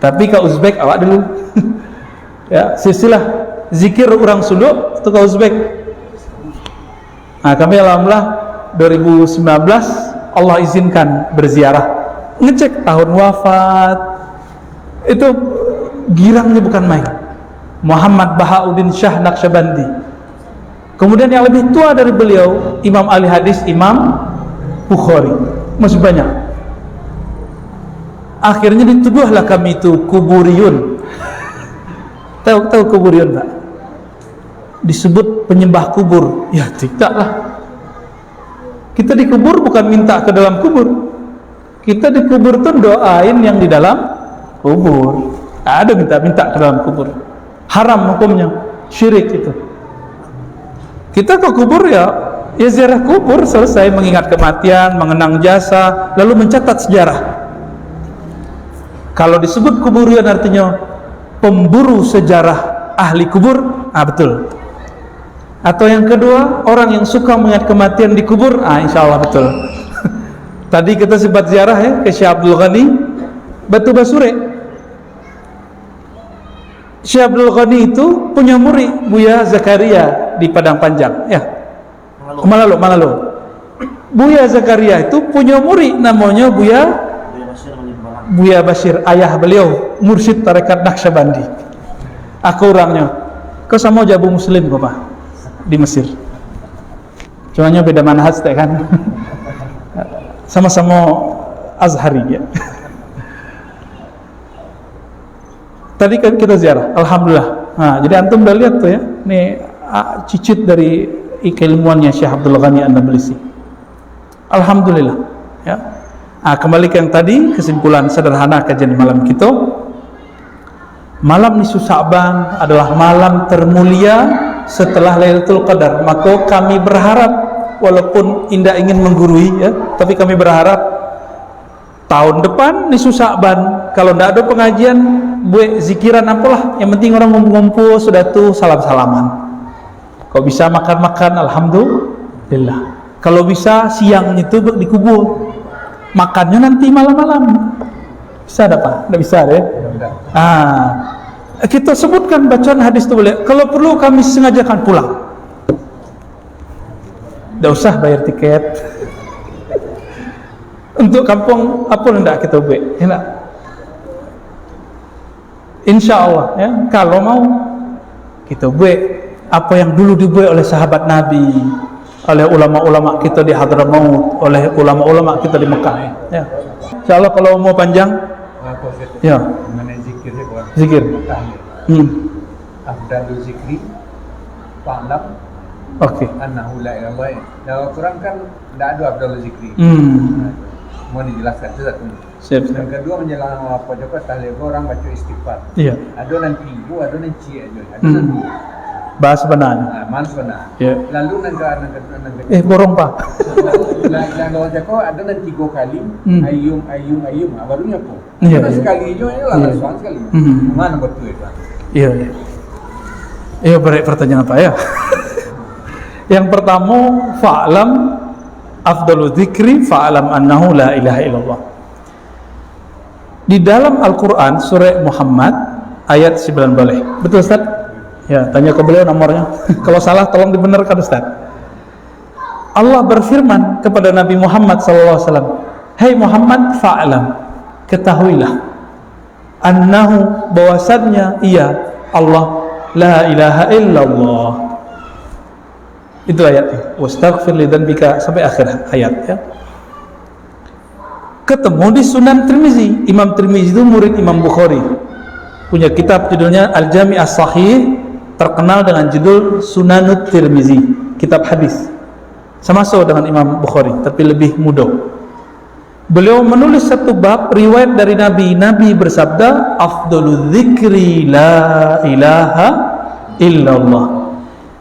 Tapi ke Uzbek awak dulu ya, silsilah zikir orang suluk itu ke Uzbek. Kami alhamdulillah 2019 Allah izinkan berziarah, ngecek tahun wafat, itu girangnya bukan main. Muhammad Bahauddin Shah Naqsyabandi. Kemudian yang lebih tua dari beliau, Imam ahli hadis Imam Bukhari, masih banyak. Akhirnya dituduhlah kami itu kuburiyun. Tahu kuburiyun Pak? Disebut penyembah kubur. Ya tidaklah. Kita dikubur bukan minta ke dalam kubur. Kita dikubur tuh doain yang di dalam kubur. Ada minta-minta ke dalam kubur. Haram hukumnya, syirik itu. Kita ke kubur ya ziarah kubur, selesai, mengingat kematian, mengenang jasa, lalu mencatat sejarah. Kalau disebut kuburian artinya pemburu sejarah ahli kubur, betul. Atau yang kedua, orang yang suka mengingat kematian di kubur, insya Allah betul. Tadi kita sempat ziarah ya ke Syekh Abdul Ghani Batu Basure. Syekh Abdul Ghani itu punya murid Buya Zakaria di Padang Panjang ya, Manalo. Buya Zakaria itu punya murid namanya Buya Bashir, ayah beliau mursyid tarekat Naqsyabandi. Aku orangnya kau sama Jabu Muslim kok Pak di Mesir, cumanya beda manhaj kan. Sama-sama Azhari ya. Tadi kan kita ziarah, alhamdulillah. Jadi antum udah lihat tuh ya, nih cicit dari keilmuannya Syekh Abdul Ghani An-Nablisi. Alhamdulillah. Ya. Kembali ke yang tadi, kesimpulan sederhana kajian malam kita. Malam nisfu Sya'ban adalah malam termulia setelah Lailatul Qadar. Maka kami berharap, walaupun indah ingin menggurui ya, tapi kami berharap tahun depan nisfu Sya'ban kalau tidak ada pengajian, buat zikiran apalah, yang penting orang ngumpul sudah tuh salam-salaman. Kau bisa makan-makan, alhamdulillah. Kalau bisa siang itu dikubur, makannya nanti malam-malam. Bisa ada Pak? Tidak bisa deh. Kita sebutkan bacaan hadis itu boleh. Kalau perlu kami sengajakan pulang. Tidak usah bayar tiket. Untuk kampung apa hendak kita buat? Hendak. Insya Allah ya, kalau mau kita buat apa yang dulu dibuat oleh sahabat Nabi, oleh ulama-ulama kita di Hadramaut, oleh ulama-ulama kita di Mekah ya. Insya Allah kalau mau panjang ya, mengenai zikir zikir afdalul zikri fa'lam annahu la ilaha illallah. Dalam Al-Quran kan tidak ada afdalul zikri. Mau dijelaskan itu satu. Siap. Yang kedua menjelang apa juga tahlil orang baca istighfar. Iya. Ada nanti ibu, ada nanti aja. Ada nanti. Bahas benar. Mana benar. Ya. Lalu negara. Borong Pak. Yang lawan Joko ada nanti 3 kali. Ayum. Barunya po. Iya. Sekali aja ini lah langsung sekali. Mana betul itu? Iya. Iya, pertanyaan apa ya? Yang pertama, fa'lam afdalu dzikri fa'lam annahu la ilaha illallah. Di dalam Al-Quran surah Muhammad ayat 9 boleh. Betul Ustaz? Ya, tanya ke beliau nomornya. Kalau salah tolong dibenarkan Ustaz. Allah berfirman kepada Nabi Muhammad SAW, "Hai Muhammad, fa'lam, ketahuilah annahu, bahwasannya ia Allah la ilaha illallah." Itu ayatnya. Wastaghfir li dzanbika sampai akhir ayat ya. Ketemu di Sunan Tirmizi. Imam Tirmizi itu murid Imam Bukhari. Punya kitab judulnya Al-Jami' As-Sahih, terkenal dengan judul Sunanut Tirmizi, kitab hadis. Sama-sama dengan Imam Bukhari, tapi lebih mudah. Beliau menulis satu bab riwayat dari Nabi. Nabi bersabda, "Afdalul dzikri la ilaha illallah."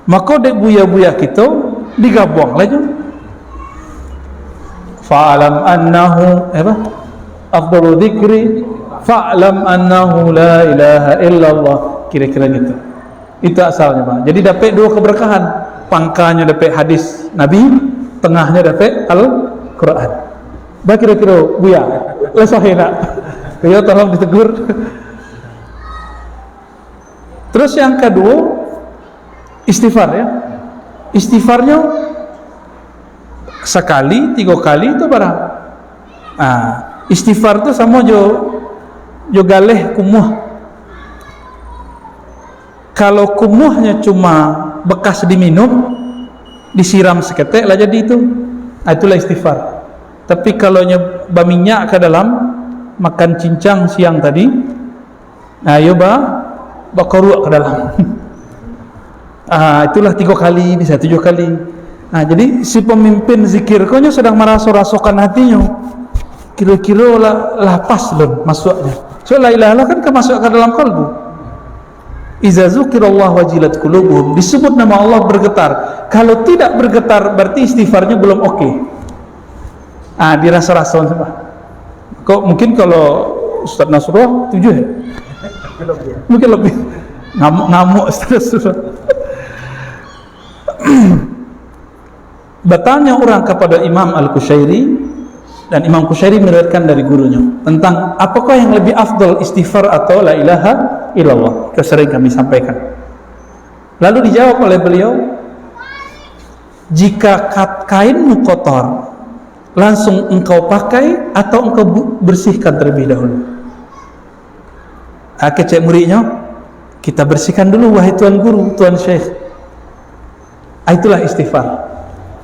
Maka dek buya-buya kita digabung lagi. Fa'lam annahu afdalu dzikri fa'lam annahu la ilaha illallah. Kira-kira gitu. Itu asalnya Pak. Jadi dapat 2 keberkahan. Pangkanya dapat hadis Nabi, tengahnya dapat Al-Quran. Kira-kira buya lesahina. Beliau tolong ditegur. Terus yang kedua, istighfar ya. Istighfarnya sekali, 3 kali itu barang. Istighfar itu sama jo galeh kumuh. Kalau kumuhnya cuma bekas diminum, disiram seketek lah jadi itu. Itulah istighfar. Tapi kalau nyoba minyak ke dalam, makan cincang siang tadi, ayo bakoruak ke dalam. Itulah 3 kali, bisa 7 kali. Jadi si pemimpin zikir konya sedang merasa-rasakan hatinya. Kira-kira lah pas belum masuknya. So la ilaha illallah kan kemasuk ke dalam kalbu. Iza zukirallah wajilat qulubuhum, disebut nama Allah bergetar. Kalau tidak bergetar berarti istighfarnya belum oke. Dirasa-rasa coba. Kok mungkin kalau Ustaz Nasrullah 7 ya? Mungkin lebih. Ngamuk Ustaz Nasrullah. Bertanya orang kepada Imam Al-Qushairi, dan Imam Qushairi meriwayatkan dari gurunya tentang apakah yang lebih afdal, istighfar atau la ilaha illallah. Itu sering kami sampaikan. Lalu dijawab oleh beliau, jika kainmu kotor, langsung engkau pakai atau engkau bersihkan terlebih dahulu. Kecek muridnya, kita bersihkan dulu wahai tuan guru, tuan syekh. Itulah istighfar.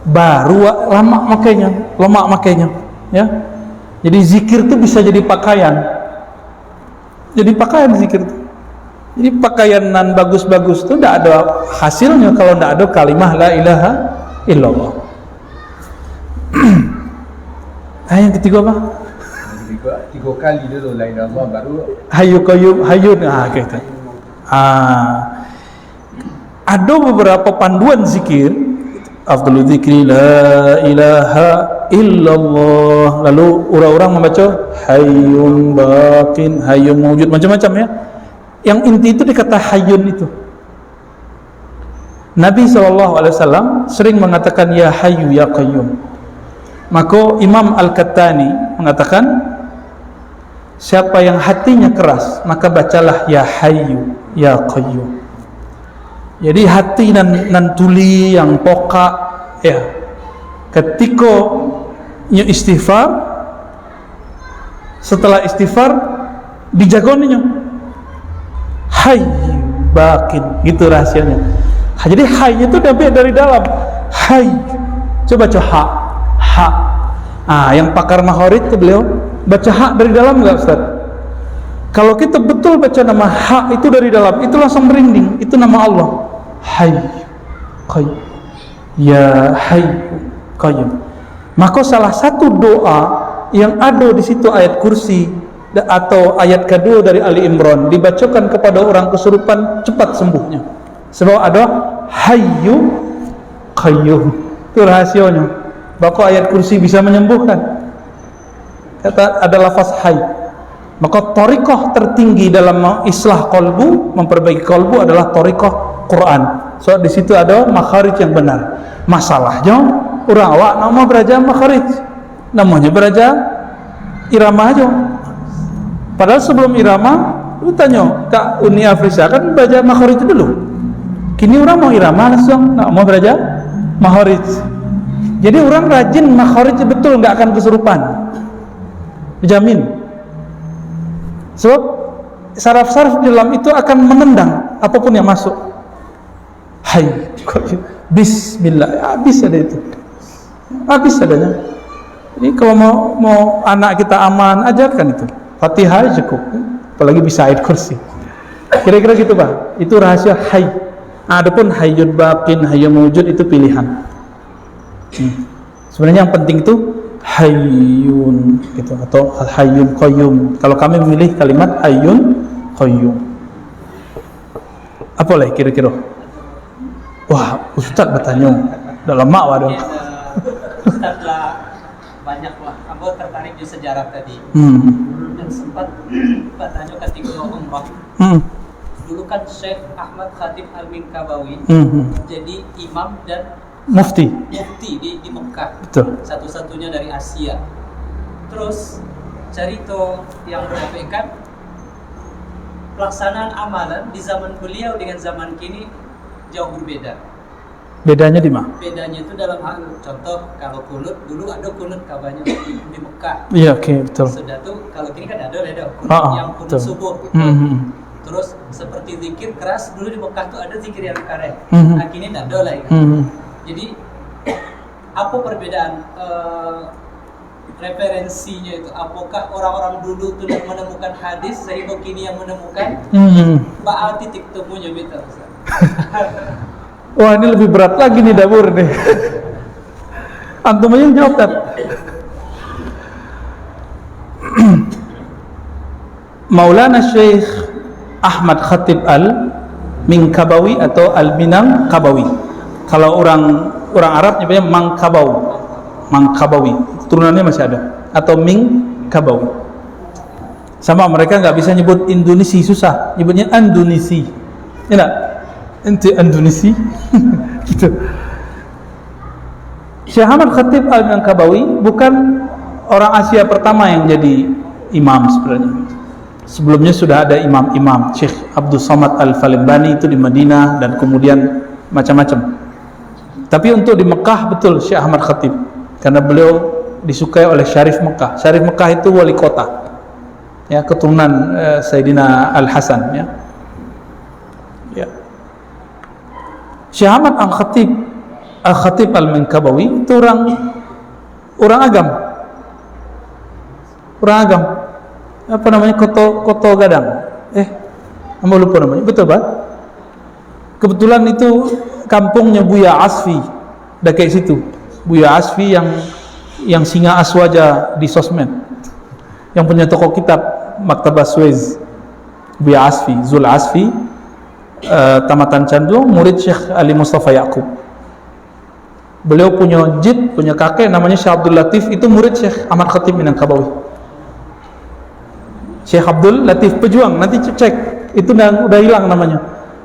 Baru lemak makainya, ya. Jadi zikir itu bisa jadi pakaian. Jadi pakaian zikir itu. Jadi pakaian nan bagus-bagus itu tidak ada hasilnya kalau tidak ada kalimah la ilaha illallah. Yang ketiga apa? Tiga kali dulu la ilaha illallah, baru Hayyu qayyum hayyun. Gitu. Ada beberapa panduan zikir. Afdalul dzikri la ilaha illallah. Lalu orang-orang membaca hayyun baqin, hayyun mawjud, macam-macam ya. Yang inti itu dikata hayyun itu. Nabi SAW sering mengatakan ya hayyu ya qayyum. Maka Imam Al-Kattani mengatakan, siapa yang hatinya keras maka bacalah ya hayyu ya qayyum. Jadi hati nan tuli yang pokak ya, ketika istighfar, setelah istighfar dijagoninya hayy bakin, gitu rahasianya. Jadi hayy itu dari dalam hayy. Coba ha. Yang pakar Mahorid itu beliau baca ha dari dalam enggak Ustaz? Kalau kita betul baca nama ha itu dari dalam, itu langsung merinding. Itu nama Allah. Hayy qayyum. Ya hayy qayyum. Maka salah satu doa yang ada di situ ayat kursi atau ayat kedua dari Ali Imran dibacakan kepada orang kesurupan, cepat sembuhnya. Sebab ada hayyu qayyum. Itu rahasianya. Maka ayat kursi bisa menyembuhkan. Kata ada lafaz hayy. Maka thariqah tertinggi dalam islah qalbu, memperbaiki qalbu adalah thariqah Quran. So di situ ada makharij yang benar. Masalahnya orang awak nama beraja makharij, namanya beraja irama aja. Padahal sebelum irama, lu tanya Kak Uni Afrisa kan beraja makharij dulu. Kini orang mau irama langsung, mau beraja makharij. Jadi orang rajin makharij betul, nggak akan kesurupan, dijamin. Sebab saraf-saraf di dalam itu akan menendang apapun yang masuk. Hai, bismillah, habis ada itu, habis adanya. Jadi kalau mau anak kita aman, ajarkan itu. Fatihah cukup, apalagi bisa ayat kursi. Kira-kira gitu Pak. Itu rahasia hayy. Adapun hayyun baqin, hayyun mawjud itu pilihan. Sebenarnya yang penting itu hayyun gitu, atau hayyun qayyum. Kalau kami memilih kalimat hayyun qayyum. Apa lagi kira-kira? Wah, Ustaz bertanya, udah lama waduh. Ustaz lah banyak lah. Aku tertarik di sejarah tadi. Dan sempat bertanya ketika umrah. Dulu kan Syekh Ahmad Khatib Al-Minkabawi jadi imam dan mufti di Mekah. Betul. Satu-satunya dari Asia. Terus cerita yang menyampaikan pelaksanaan amalan di zaman beliau dengan zaman kini jauh berbeda. Bedanya di mana? Bedanya itu dalam hal contoh kalau kunut dulu ada kunut kabarnya di Mekah. Iya, oke, betul. Sudah tuh kalau kini kan ada kunut Ah, yang kunut betul. subuh. Terus seperti zikir keras dulu di Mekah tuh ada zikir yang kareh. Nah kini tidak ada lagi. Jadi apa perbedaan referensinya itu? Apakah orang-orang dulu tuh yang menemukan hadis sehingga kini yang menemukan? Baal titik temunya betul. Wah, ini lebih berat lagi nih dapur nih. Antum aja yang jawab, Tat. Maulana Syekh Ahmad Khatib Al-Minkabawi atau Al-Minangkabawi. Kalau orang Arab nyebutnya Mangkabawi. Turunannya masih ada. Atau Minkabawi. Sama, mereka nggak bisa nyebut Indonesia, susah. Nyebutnya Andonisi. Ya enggak? Indonesia. Gitu. Syekh Ahmad Khatib Al-Minangkabawi bukan orang Asia pertama yang jadi imam sebenarnya. Sebelumnya sudah ada imam-imam. Syekh Abdul Somad Al-Falembani itu di Madinah dan kemudian macam-macam. Tapi untuk di Mekah betul Syekh Ahmad Khatib, karena beliau disukai oleh Syarif Mekah. Syarif Mekah itu wali kota, ya, keturunan Sayyidina Al-Hasan, ya. Ya. Syekh Ahmad Al-Khatib Al-Minkabawi itu orang agam. Apa namanya? Koto Gadang. Amba lupa namanya. Betul, Pak? Kebetulan itu kampungnya Buya Asfi. Udah kayak situ. Buya Asfi yang singa aswaja di sosmed. Yang punya toko kitab Maktabah Suez. Buya Asfi, Zul Asfi, tamatan Candlo, murid Syekh Ali Mustafa Yaqub. Beliau punya kakek namanya Syekh Abdul Latif, itu murid Syekh Ahmad Khatib Minangkabawi. Syekh Abdul Latif Pejuang, nanti cek, itu udah hilang namanya.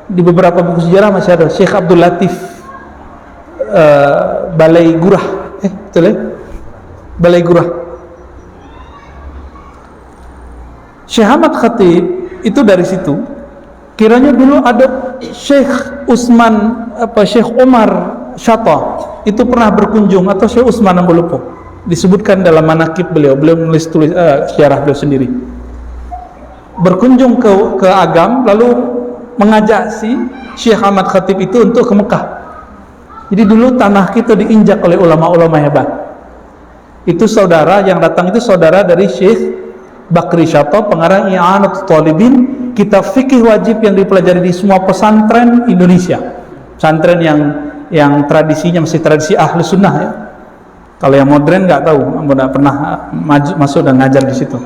Di beberapa buku sejarah masih ada Syekh Abdul Latif Balai Gurah. Betul ya? Balai Gurah. Syekh Ahmad Khatib itu dari situ. Kiranya dulu ada Syekh Umar Syata itu pernah berkunjung, atau Syekh Utsman Ambulupo, disebutkan dalam manaqib beliau menulis sejarah beliau sendiri, berkunjung ke Agam lalu mengajak si Syekh Ahmad Khatib itu untuk ke Mekah. Jadi dulu tanah kita diinjak oleh ulama-ulama hebat. Itu saudara yang datang itu saudara dari Syekh Bakri Syata, pengarang I'anatul Talibin, kitab fikih wajib yang dipelajari di semua pesantren Indonesia. Pesantren yang tradisinya masih tradisi ahli sunnah, ya. Kalau yang modern nggak tahu, nggak pernah masuk dan ngajar di situ.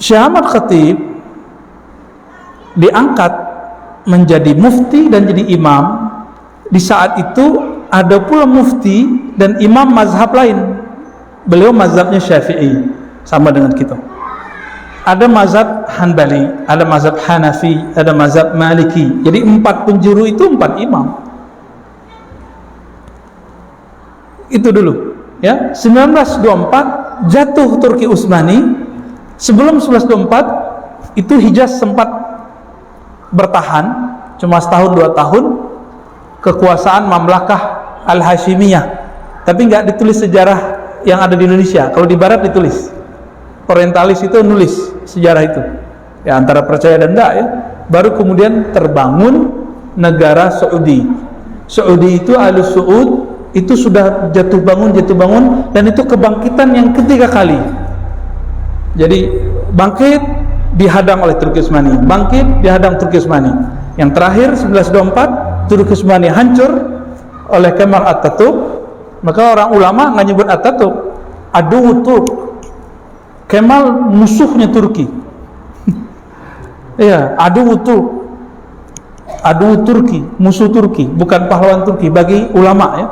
Syekh Ahmad Khatib diangkat menjadi mufti dan jadi imam. Di saat itu ada pula mufti dan imam mazhab lain. Beliau mazhabnya Syafi'i, sama dengan kita. Ada mazhab Hanbali, ada mazhab Hanafi, ada mazhab Maliki. Jadi 4 penjuru itu 4 imam. Itu dulu, ya. 1924 jatuh Turki Utsmani. Sebelum 1924 itu Hijaz sempat bertahan cuma setahun 2 tahun, kekuasaan Mamlakah Al-Hashimiyah. Tapi nggak ditulis sejarah yang ada di Indonesia. Kalau di Barat ditulis. Orientalis itu nulis sejarah itu, ya, antara percaya dan enggak, ya. Baru kemudian terbangun negara Saudi itu Al Saud, itu sudah jatuh bangun dan itu kebangkitan yang ketiga kali. Jadi bangkit dihadang oleh Turki Utsmani, bangkit dihadang Turki Utsmani. Yang terakhir 1924 Turki Utsmani hancur oleh Kemal Atatürk. Maka orang ulama nggak nyebut Atatürk, Adu Turk. Kemal musuhnya Turki. Iya, adu Turki, musuh Turki, bukan pahlawan Turki bagi ulama, ya.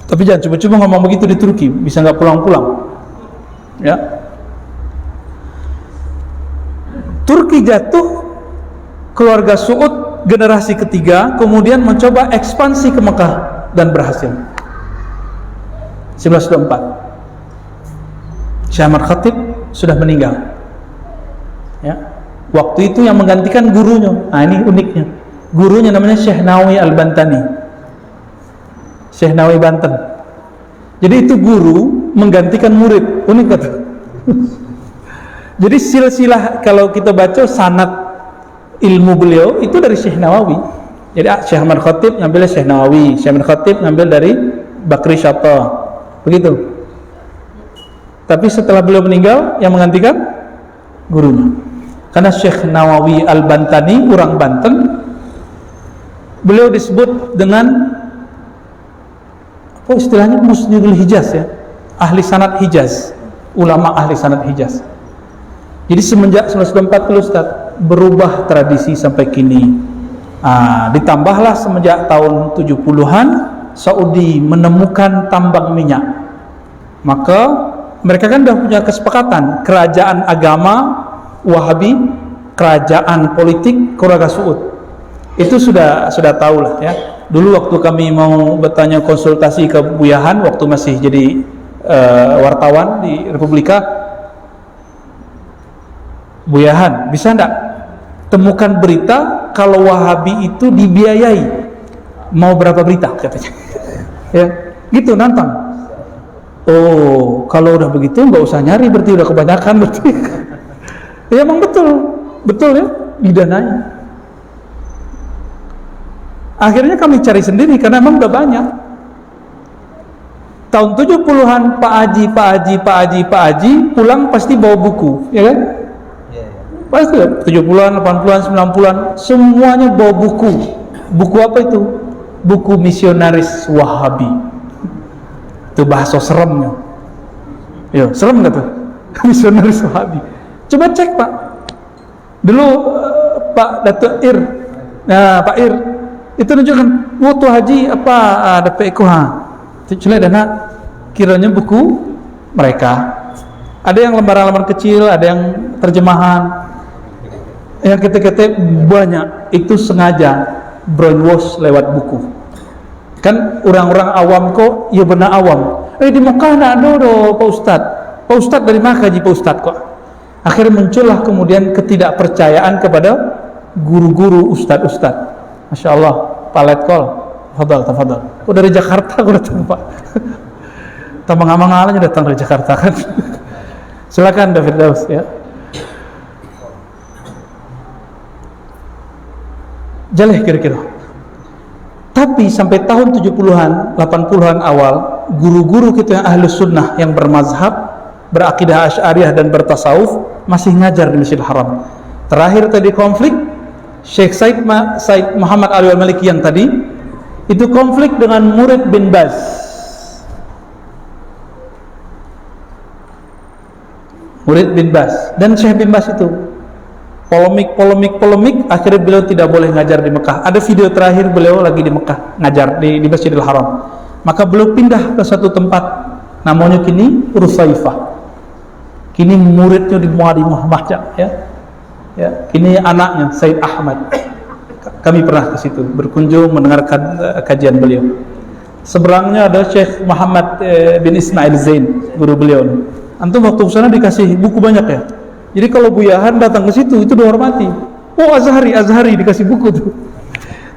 Tapi jangan coba-coba ngomong begitu di Turki, bisa nggak pulang-pulang, ya. Turki jatuh, keluarga Saud generasi ketiga kemudian mencoba ekspansi ke Mekah dan berhasil. 1924 Syekh Ahmad Khatib sudah meninggal, ya. Waktu itu yang menggantikan gurunya. Nah, ini uniknya, Gurunya namanya Syekh Nawawi Al-Bantani, Syekh Nawawi Banten. Jadi itu guru menggantikan murid, unik kata. Jadi silsilah kalau kita baca sanad ilmu beliau itu dari Syekh Nawawi. Jadi Syekh Ahmad Khatib ngambil Syekh Nawawi, Syekh Ahmad Khatib ngambil dari Bakri Syata, begitu. Tapi setelah beliau meninggal, yang menggantikan gurunya. Karena Syekh Nawawi Al-Bantani orang Banten, beliau disebut dengan apa istilahnya, Musnidul Hijaz ya, ahli sanad Hijaz, ulama ahli sanad Hijaz. Jadi semenjak 1940 Ustaz, berubah tradisi sampai kini. Ditambahlah semenjak tahun 70-an Saudi menemukan tambang minyak. Maka mereka kan sudah punya kesepakatan, kerajaan agama Wahabi, kerajaan politik Keluarga Saud. Itu sudah tahu lah ya. Dulu waktu kami mau bertanya konsultasi ke Buyahan waktu masih jadi wartawan di Republika, Buyahan, bisa enggak temukan berita kalau Wahabi itu dibiayai, mau berapa berita katanya. Ya, gitu nantang. Oh, kalau udah begitu nggak usah nyari, berarti udah kebanyakan berarti. Ya emang betul ya, didanai. Akhirnya kami cari sendiri karena emang udah banyak. Tahun 70-an Pak Haji pulang pasti bawa buku, ya kan? Pasti 70-an, 80-an, 90-an semuanya bawa buku. Buku apa itu? Buku misionaris Wahabi. Itu bahasa seremnya. Yo, serem nggak tuh? Misionaris Wahabi. Coba cek Pak. Dulu Pak Datuk Ir, nah Pak Ir itu nunjukkan waktu haji apa ada PEKO Cule dana kiranya buku mereka. Ada yang lembaran-lembaran kecil, ada yang terjemahan. Yang ketik-ketik banyak itu sengaja brainwash lewat buku. Kan orang-orang awam kok, ya benar awam. Di Mekah nak ada Pak Ustadz dari mana kaji Pak Ustadz kok? Akhirnya muncullah kemudian ketidakpercayaan kepada guru-guru ustadz. Masya Allah, Pak Letkol, tafadhal. Kok dari Jakarta kok datang Pak? Tamang-amangannya datang dari Jakarta kan? Silakan David Daus ya. Jaleh kira-kira. Tapi sampai tahun 70-an, 80-an awal, guru-guru kita yang ahli sunnah yang bermazhab, berakidah asy'ariyah dan bertasawuf masih ngajar di Masjidil Haram. Terakhir tadi konflik Syekh Said Muhammad Ali Al-Maliki yang tadi itu konflik dengan murid bin Baz. Murid bin Baz dan Syekh bin Baz itu polemik, akhirnya beliau tidak boleh ngajar di Mekah. Ada video terakhir beliau lagi di Mekah ngajar di Masjidil Haram. Maka beliau pindah ke satu tempat namanya kini Rusaifah. Kini muridnya di Muadi Muhammad ya. Kini anaknya Said Ahmad. Kami pernah ke situ berkunjung mendengarkan kajian beliau. Seberangnya ada Syekh Muhammad bin Ismail Zain, guru beliau. Antum waktu sana dikasih buku banyak ya. Jadi kalau Buyahan datang ke situ itu dihormati. Oh Azhari dikasih buku tuh.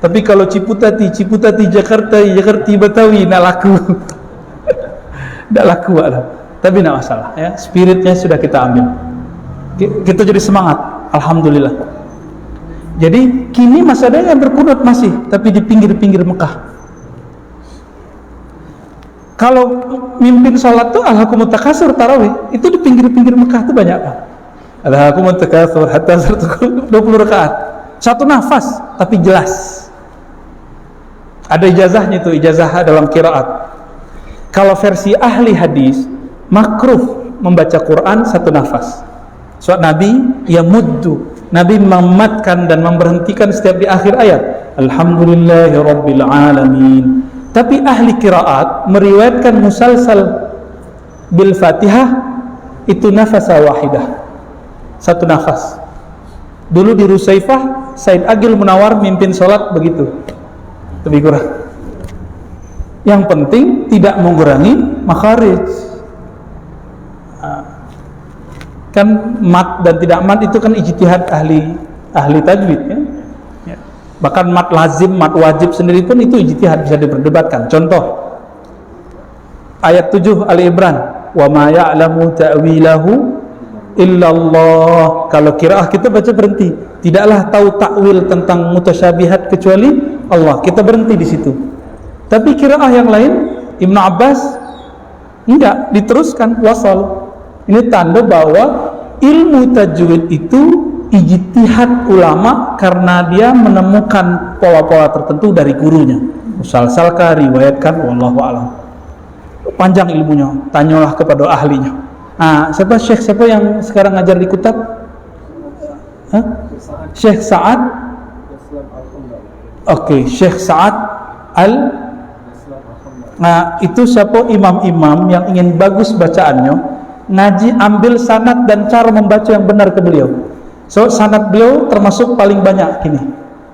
Tapi kalau Ciputati Jakarta Betawi nak laku. Tidak laku ada. Tapi tidak masalah ya. Spiritnya sudah kita ambil. Kita jadi semangat. Alhamdulillah. Jadi kini masih ada yang berkunut masih, tapi di pinggir-pinggir Mekah. Kalau mimpin sholat tuh alhaakumut takasur tarawih itu di pinggir-pinggir Mekah tuh banyak Pak. Alhaakumut takasur hatta zurtumul 20 rakaat. Satu nafas tapi jelas. Ada ijazahnya itu, ijazah dalam qiraat. Kalau versi ahli hadis makruh membaca Quran satu nafas. Suat Nabi yamuddu, Nabi mematkan dan memberhentikan setiap di akhir ayat. Alhamdulillahirabbil alamin. Tapi ahli qiraat meriwayatkan musalsal bil Fatihah itu nafasa wahidah. Satu nafas. Dulu di Rusaifah Said Agil Munawar mimpin sholat begitu. Lebih kurang. Yang penting tidak mengurangi makharij. Kan mat dan tidak mat itu kan ijtihad ahli tajwid ya. Bahkan mat lazim, mat wajib sendiri pun itu ijtihad, bisa diperdebatkan. Contoh ayat 7 Ali Imran, wa ma ya'lamu ta'wilahu illallah. Kalau qiraah kita baca berhenti, tidaklah tahu takwil tentang mutasyabihat kecuali Allah, kita berhenti di situ. Tapi qiraah yang lain Ibnu Abbas enggak, diteruskan wasal. Ini tanda bahwa ilmu tajwid itu ijtihad ulama karena dia menemukan pola-pola tertentu dari gurunya. Musalsalkah, riwayatkan, wallahu a'lam. Panjang ilmunya, tanyalah kepada ahlinya. Siapa yang sekarang ngajar di Kutab? Syekh Sa'ad. Oke, Syekh Sa'ad itu siapa imam-imam yang ingin bagus bacaannya, ngaji ambil sanad dan cara membaca yang benar ke beliau. So sanad beliau termasuk paling banyak kini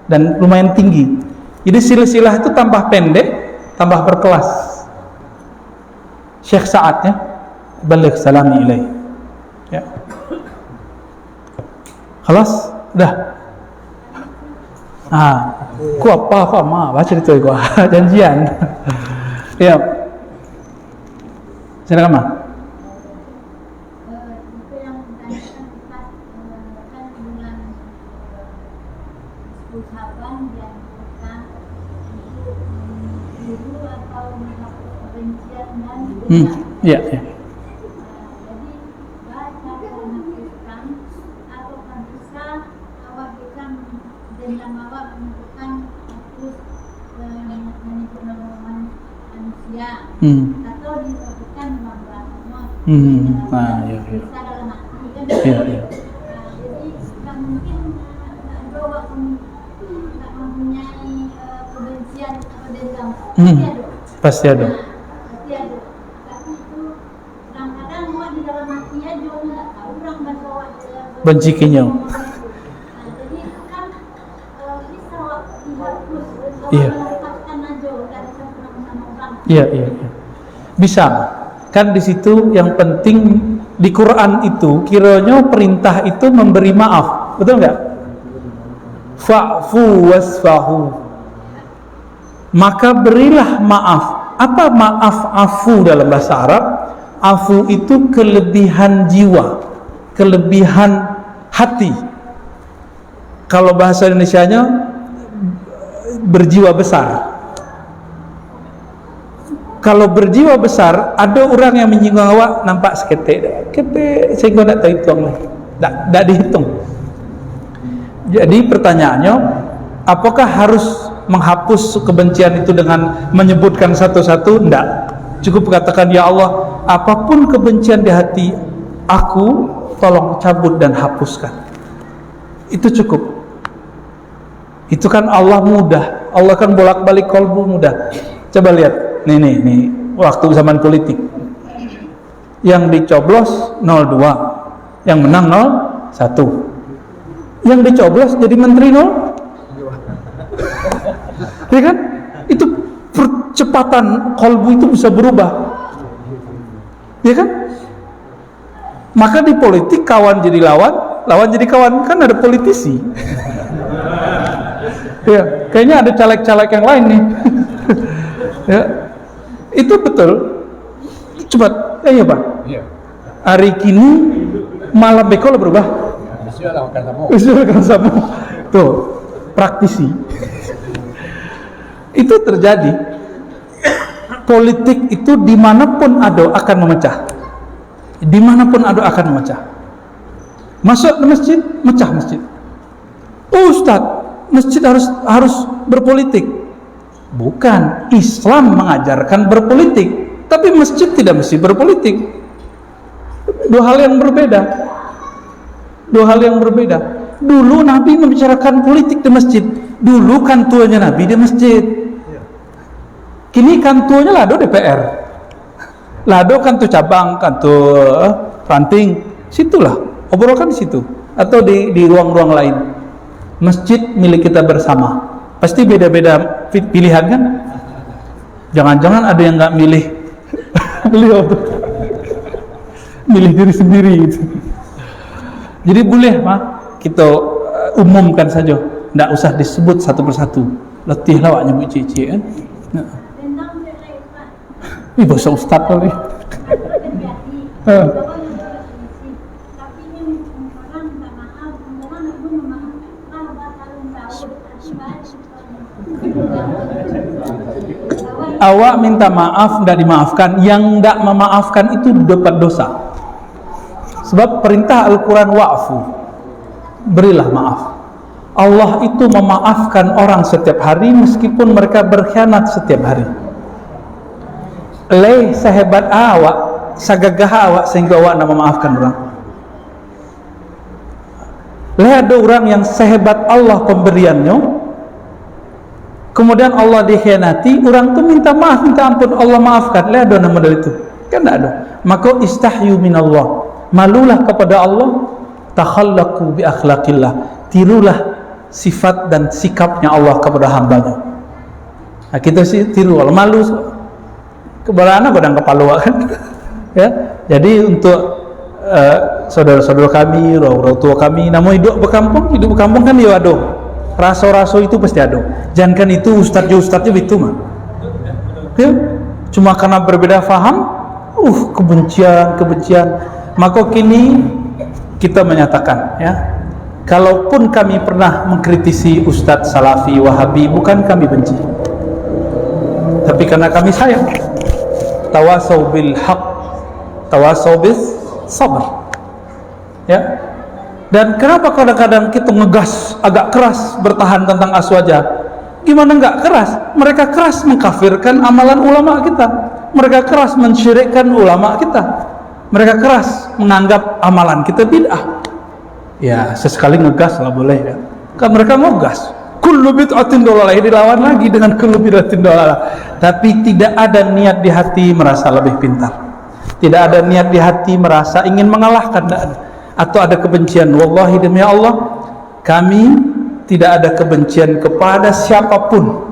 dan lumayan tinggi. Jadi silsilah itu tambah pendek, tambah berkelas. Syekh Sa'ad ya, balik salami ilaih. Ya. Khalas, dah. Ku apa baca itu gua janjian. Ya. Silakan, Ma. Ya. Jadi baca menghapuskan atau bisa awak bisa dengan awak menentukan hapus menyempurnakan manusia atau disebutkan bahwa Ya. bisa dalam arti kan. Ya. Jadi tak mungkin ada awak tak mempunyai kebencian atau dendam. Pasti ada. Benci kinyau. Iya. Bisa. Kan di situ yang penting di Quran itu kiranya perintah itu memberi maaf, betul nggak? Fa'fu wasfahu. Maka berilah maaf. Apa maaf afu dalam bahasa Arab? Afu itu kelebihan jiwa, kelebihan hati. Kalau bahasa Indonesianya berjiwa besar. Kalau berjiwa besar, ada orang yang menyinggung awak nampak seketik, sehingga tidak terhitung, tidak dihitung. Jadi pertanyaannya, apakah harus menghapus kebencian itu dengan menyebutkan satu-satu? Tidak. Cukup katakan, ya Allah, apapun kebencian di hati aku, tolong cabut dan hapuskan. Itu cukup. Itu kan Allah mudah. Allah kan bolak-balik kolbu mudah. Coba lihat. Nih, waktu zaman politik. Yang dicoblos 02, yang menang 01. Yang dicoblos jadi menteri 0. Ya kan? Itu percepatan kolbu itu bisa berubah. Ya kan? Maka di politik kawan jadi lawan, lawan jadi kawan, kan ada politisi. Ya, kayaknya ada caleg-caleg yang lain nih. Ya. Itu betul. Coba, iya Pak. Iya. Hari kini malam bekol berubah. Istilah sama. Tuh, praktisi. Itu terjadi. Politik itu dimanapun ada akan memecah. Dimanapun ada akan memecah. Masuk ke masjid, mecah masjid. Ustaz, masjid harus berpolitik. Bukan, Islam mengajarkan berpolitik, tapi masjid tidak mesti berpolitik. Dua hal yang berbeda. Dulu Nabi membicarakan politik di masjid. Dulu kan tuanya Nabi di masjid. Kini kan tuanya lado DPR. Lado kan tuh cabang, kan tuh ranting. Situlah, obrolkan di situ atau di ruang-ruang lain. Masjid milik kita bersama. Pasti beda-beda pilihan kan? Jangan-jangan ada yang nggak milih beliau tuh, milih diri sendiri gitu. Jadi boleh kita umumkan saja. Tidak usah disebut satu persatu. Letih lah awak nyebut cici kan. Nah. Dendam cerai Pak. Ih, bahasa ustaz kali. Terjadi. Bahwa tapi ini orang minta maaf, orang nak pun memaafkan. Kalau batalun tahu Awak minta maaf, tidak dimaafkan. Yang tidak memaafkan itu dapat dosa. Sebab perintah Al-Quran wa'fu, berilah maaf. Allah itu memaafkan orang setiap hari meskipun mereka berkhianat setiap hari. Leh sehebat awak, sagagah awak sehingga awak nak memaafkan orang. Leh ada orang yang sehebat Allah pemberiannya, kemudian Allah dikhianati, orang tu minta maaf, minta ampun, Allah maafkan. Leh ada nama dari itu? Kan tak ada. Maka istahyu minallah, malulah kepada Allah, takhallaqu bi akhlaqillah, tirulah sifat dan sikapnya Allah kepada hambanya. Nah, kita sih tiru, kalau malu kepada anak godang kepala kan. Ya, jadi untuk saudara-saudara kami, orang tua kami, namun hidup berkampung kan ya ada. Rasa-rasa itu pasti ada. Jangan kan itu ustadznya itu mah. Ya, cuma karena berbeda faham, kebencian. Maka kini kita menyatakan, ya, kalaupun kami pernah mengkritisi Ustadz Salafi Wahabi, bukan kami benci, tapi karena kami sayang. Tawasau bil haq, tawasau bis sabar. Ya. Dan kenapa kadang-kadang kita ngegas agak keras bertahan tentang aswaja? Gimana enggak keras? Mereka keras mengkafirkan amalan ulama kita. Mereka keras mensyirikkan ulama kita. Mereka keras menganggap amalan kita bid'ah. Ya, sesekali ngegas lah boleh ya. Kan mereka ngegas. Kullu bid'atin dolalah, dilawan lagi dengan kullu bid'atin dolalah. Tapi tidak ada niat di hati merasa lebih pintar. Tidak ada niat di hati merasa ingin mengalahkan, atau ada kebencian. Wallahi demi Allah, kami tidak ada kebencian kepada siapapun.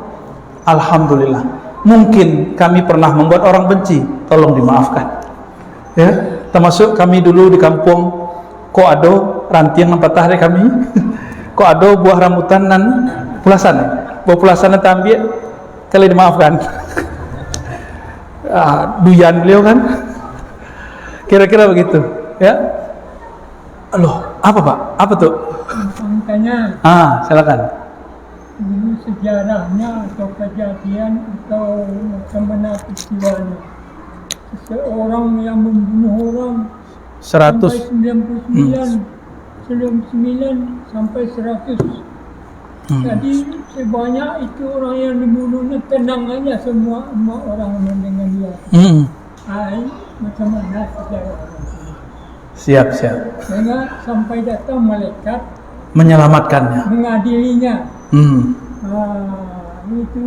Alhamdulillah. Mungkin kami pernah membuat orang benci, tolong dimaafkan. Ya, termasuk kami dulu di kampung, kok ada rantiang patah dari kami, kok ada buah rambutan dan pulasan, buah pulasan yang ambil, kali dimaafkan. Duyan beliau kan, kira-kira begitu, ya. Loh, apa Pak? Apa tuh? Makanya Silakan. dulu sejarahnya atau kejadian atau macam mana peristiwanya. Seseorang yang membunuh orang 100. sampai 99, 99 sampai 100. Jadi sebanyak itu orang yang dibunuhnya, tenang aja semua orang dengan dia. Macam mana sejarah? Siap. Sehingga sampai datang malaikat Menyelamatkannya. mengadilinya. Itu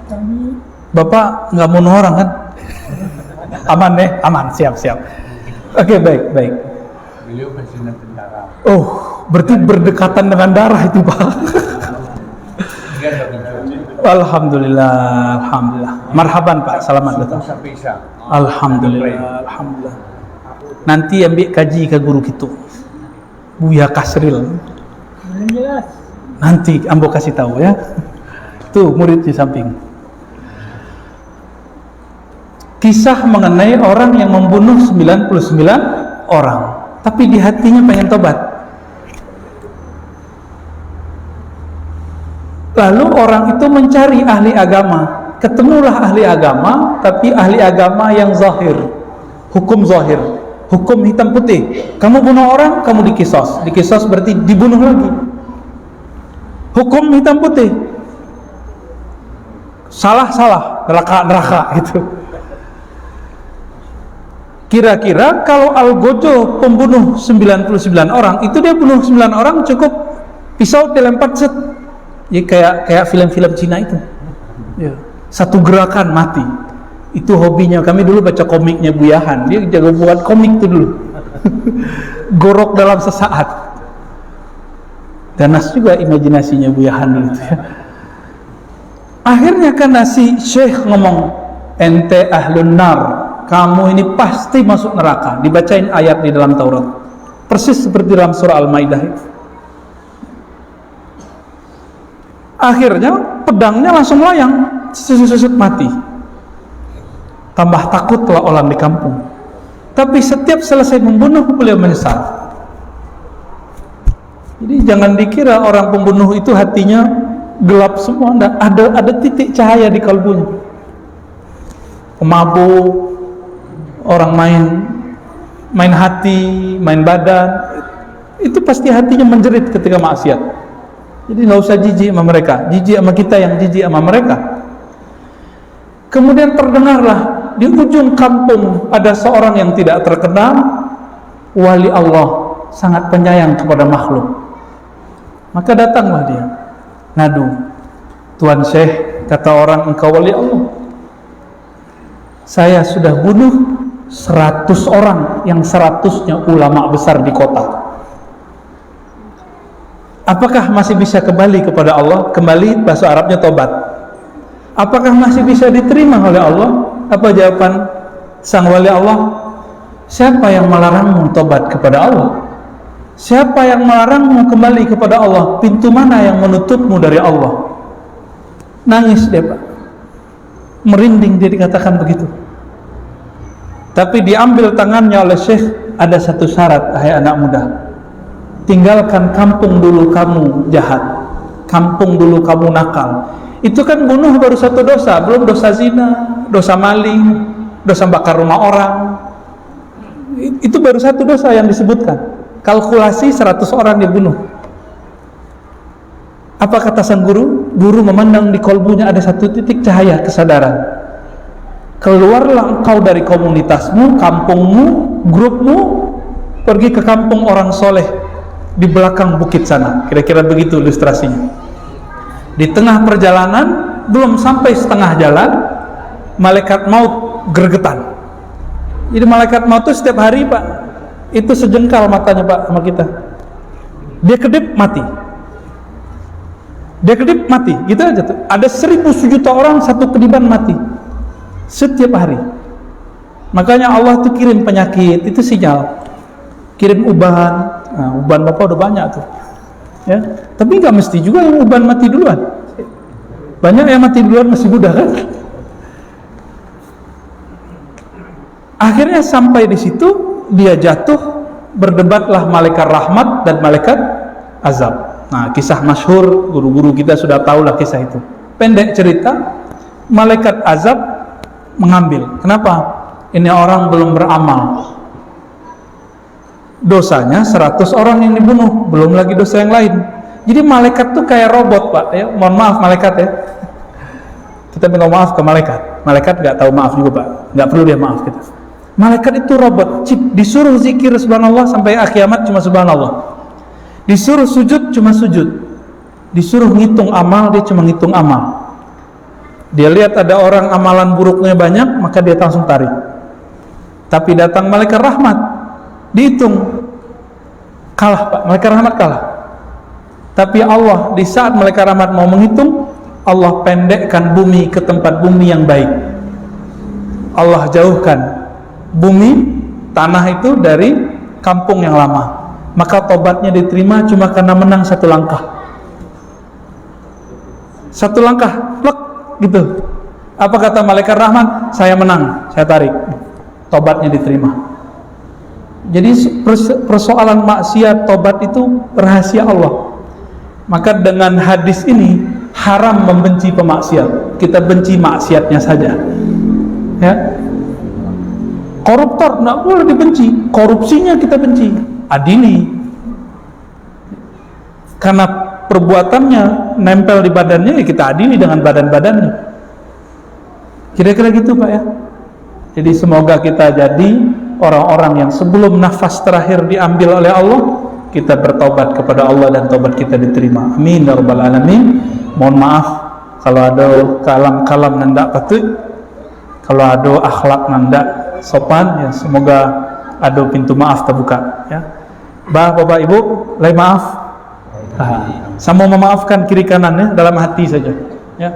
kami. Bapak nggak bunuh orang kan? Aman deh, aman. Siap. Oke, baik. Beliau pensiunan tentara. Oh, berarti berdekatan dengan darah itu Pak. Alhamdulillah. Marhaban Pak, selamat datang. Alhamdulillah. Nanti ambil kaji ke guru kita, Buya Kasril. Belum jelas. Nanti ambo kasih tahu ya. Tuh murid di samping. Kisah mengenai orang yang membunuh 99 orang, tapi di hatinya pengen tobat. Lalu orang itu mencari ahli agama. Ketemulah ahli agama, tapi ahli agama yang zahir, hukum zahir, hukum hitam putih. Kamu bunuh orang, kamu dikisos. Dikisos berarti dibunuh lagi. Hukum hitam putih. Salah, neraka gitu. Kira-kira kalau Algojo pembunuh 99 orang, itu dia bunuh 9 orang cukup pisau dilempar set. Ya kayak film-film Cina itu. Ya, satu gerakan mati. Itu hobinya. Kami dulu baca komiknya Buyahan. Dia jago buat komik itu dulu. Gorok dalam sesaat. Ganas juga imajinasinya Buyahan dulu ya. Akhirnya karena si Syekh ngomong, ente ahlun nar, kamu ini pasti masuk neraka. Dibacain ayat di dalam Taurat, persis seperti dalam surah Al-Maidah. Akhirnya pedangnya langsung loyang, susut mati. Tambah takutlah orang di kampung. Tapi setiap selesai membunuh, beliau menyesal. Jadi jangan dikira orang pembunuh itu hatinya gelap semua. Enggak, ada titik cahaya di kalbunya. Pemabuk, orang main hati, main badan, itu pasti hatinya menjerit ketika maksiat. Jadi nggak usah jijik sama mereka, jijik sama kita yang jijik sama mereka. Kemudian terdengarlah di ujung kampung ada seorang yang tidak terkenal, wali Allah, sangat penyayang kepada makhluk. Maka datanglah dia ngadu, Tuan Syekh, kata orang, engkau wali Allah, saya sudah bunuh 100 orang, yang 100-nya ulama besar di kota. Apakah masih bisa kembali kepada Allah? Kembali bahasa Arabnya tobat. Apakah masih bisa diterima oleh Allah? Apa jawaban sang wali Allah? Siapa yang melarangmu tobat kepada Allah? Siapa yang melarangmu kembali kepada Allah? Pintu mana yang menutupmu dari Allah? Nangis dia, Pak. Merinding dia dikatakan begitu. Tapi diambil tangannya oleh Syekh, ada satu syarat, hai anak muda. Tinggalkan kampung dulu kamu jahat, kampung dulu kamu nakal. Itu kan bunuh baru satu dosa, belum dosa zina, dosa maling, dosa bakar rumah orang. Itu baru satu dosa yang disebutkan. Kalkulasi 100 orang dibunuh. Apa kata sang guru? Guru memandang di kolbunya ada satu titik cahaya kesadaran. Keluarlah engkau dari komunitasmu, kampungmu, grupmu, pergi ke kampung orang soleh di belakang bukit sana. Kira-kira begitu ilustrasinya. Di tengah perjalanan, belum sampai setengah jalan, malaikat maut gregetan. Jadi malaikat maut itu setiap hari, Pak, itu sejengkal matanya, Pak, sama kita. Dia kedip mati. Dia kedip mati, gitu aja tuh. Ada 1000 sejuta orang satu kediban mati setiap hari. Makanya Allah tuh kirim penyakit, itu sinyal. Kirim uban. Nah, uban Bapak udah banyak tuh, ya. Tapi nggak mesti juga yang uban mati duluan. Banyak yang mati duluan masih muda kan. Akhirnya sampai di situ dia jatuh, berdebatlah malaikat rahmat dan malaikat azab. Nah, kisah masyhur, guru-guru kita sudah tahu lah kisah itu. Pendek cerita, malaikat azab mengambil. Kenapa? Ini orang belum beramal. Dosanya 100 orang yang dibunuh, belum lagi dosa yang lain. Jadi malaikat tuh kayak robot, Pak, ya. Mohon maaf malaikat ya. Kita minta maaf ke malaikat. Malaikat nggak tahu maaf juga, Pak. Nggak perlu dia maaf kita. Malaikat itu robot, chip. Disuruh zikir subhanallah sampai kiamat cuma subhanallah. Disuruh sujud cuma sujud. Disuruh ngitung amal, dia cuma ngitung amal. Dia lihat ada orang amalan buruknya banyak, maka dia langsung tarik. Tapi datang malaikat rahmat, dihitung, kalah, Pak, malaikat rahmat kalah. Tapi Allah di saat malaikat rahmat mau menghitung, Allah pendekkan bumi ke tempat bumi yang baik. Allah jauhkan bumi, tanah itu dari kampung yang lama. Maka tobatnya diterima cuma karena menang satu langkah. Satu langkah, plek, gitu. Apa kata malaikat rahmat? Saya menang, saya tarik. Tobatnya diterima. Jadi persoalan maksiat, tobat itu rahasia Allah. Maka dengan hadis ini haram membenci pemaksiat. Kita benci maksiatnya saja. Ya. Koruptor tidak boleh dibenci, korupsinya kita benci, adili. Karena perbuatannya nempel di badannya, ya kita adili dengan badan-badannya. Kira-kira gitu, Pak, ya. Jadi semoga kita jadi orang-orang yang sebelum nafas terakhir diambil oleh Allah, kita bertobat kepada Allah dan tobat kita diterima. Amin ya rabbal alamin. Mohon maaf kalau ada kalam-kalam nanda patut, kalau ada akhlak nanda sopan, ya semoga ada pintu maaf terbuka, ya. Bapak Ibu, lain maaf. Sama memaafkan kiri kanannya dalam hati saja, ya.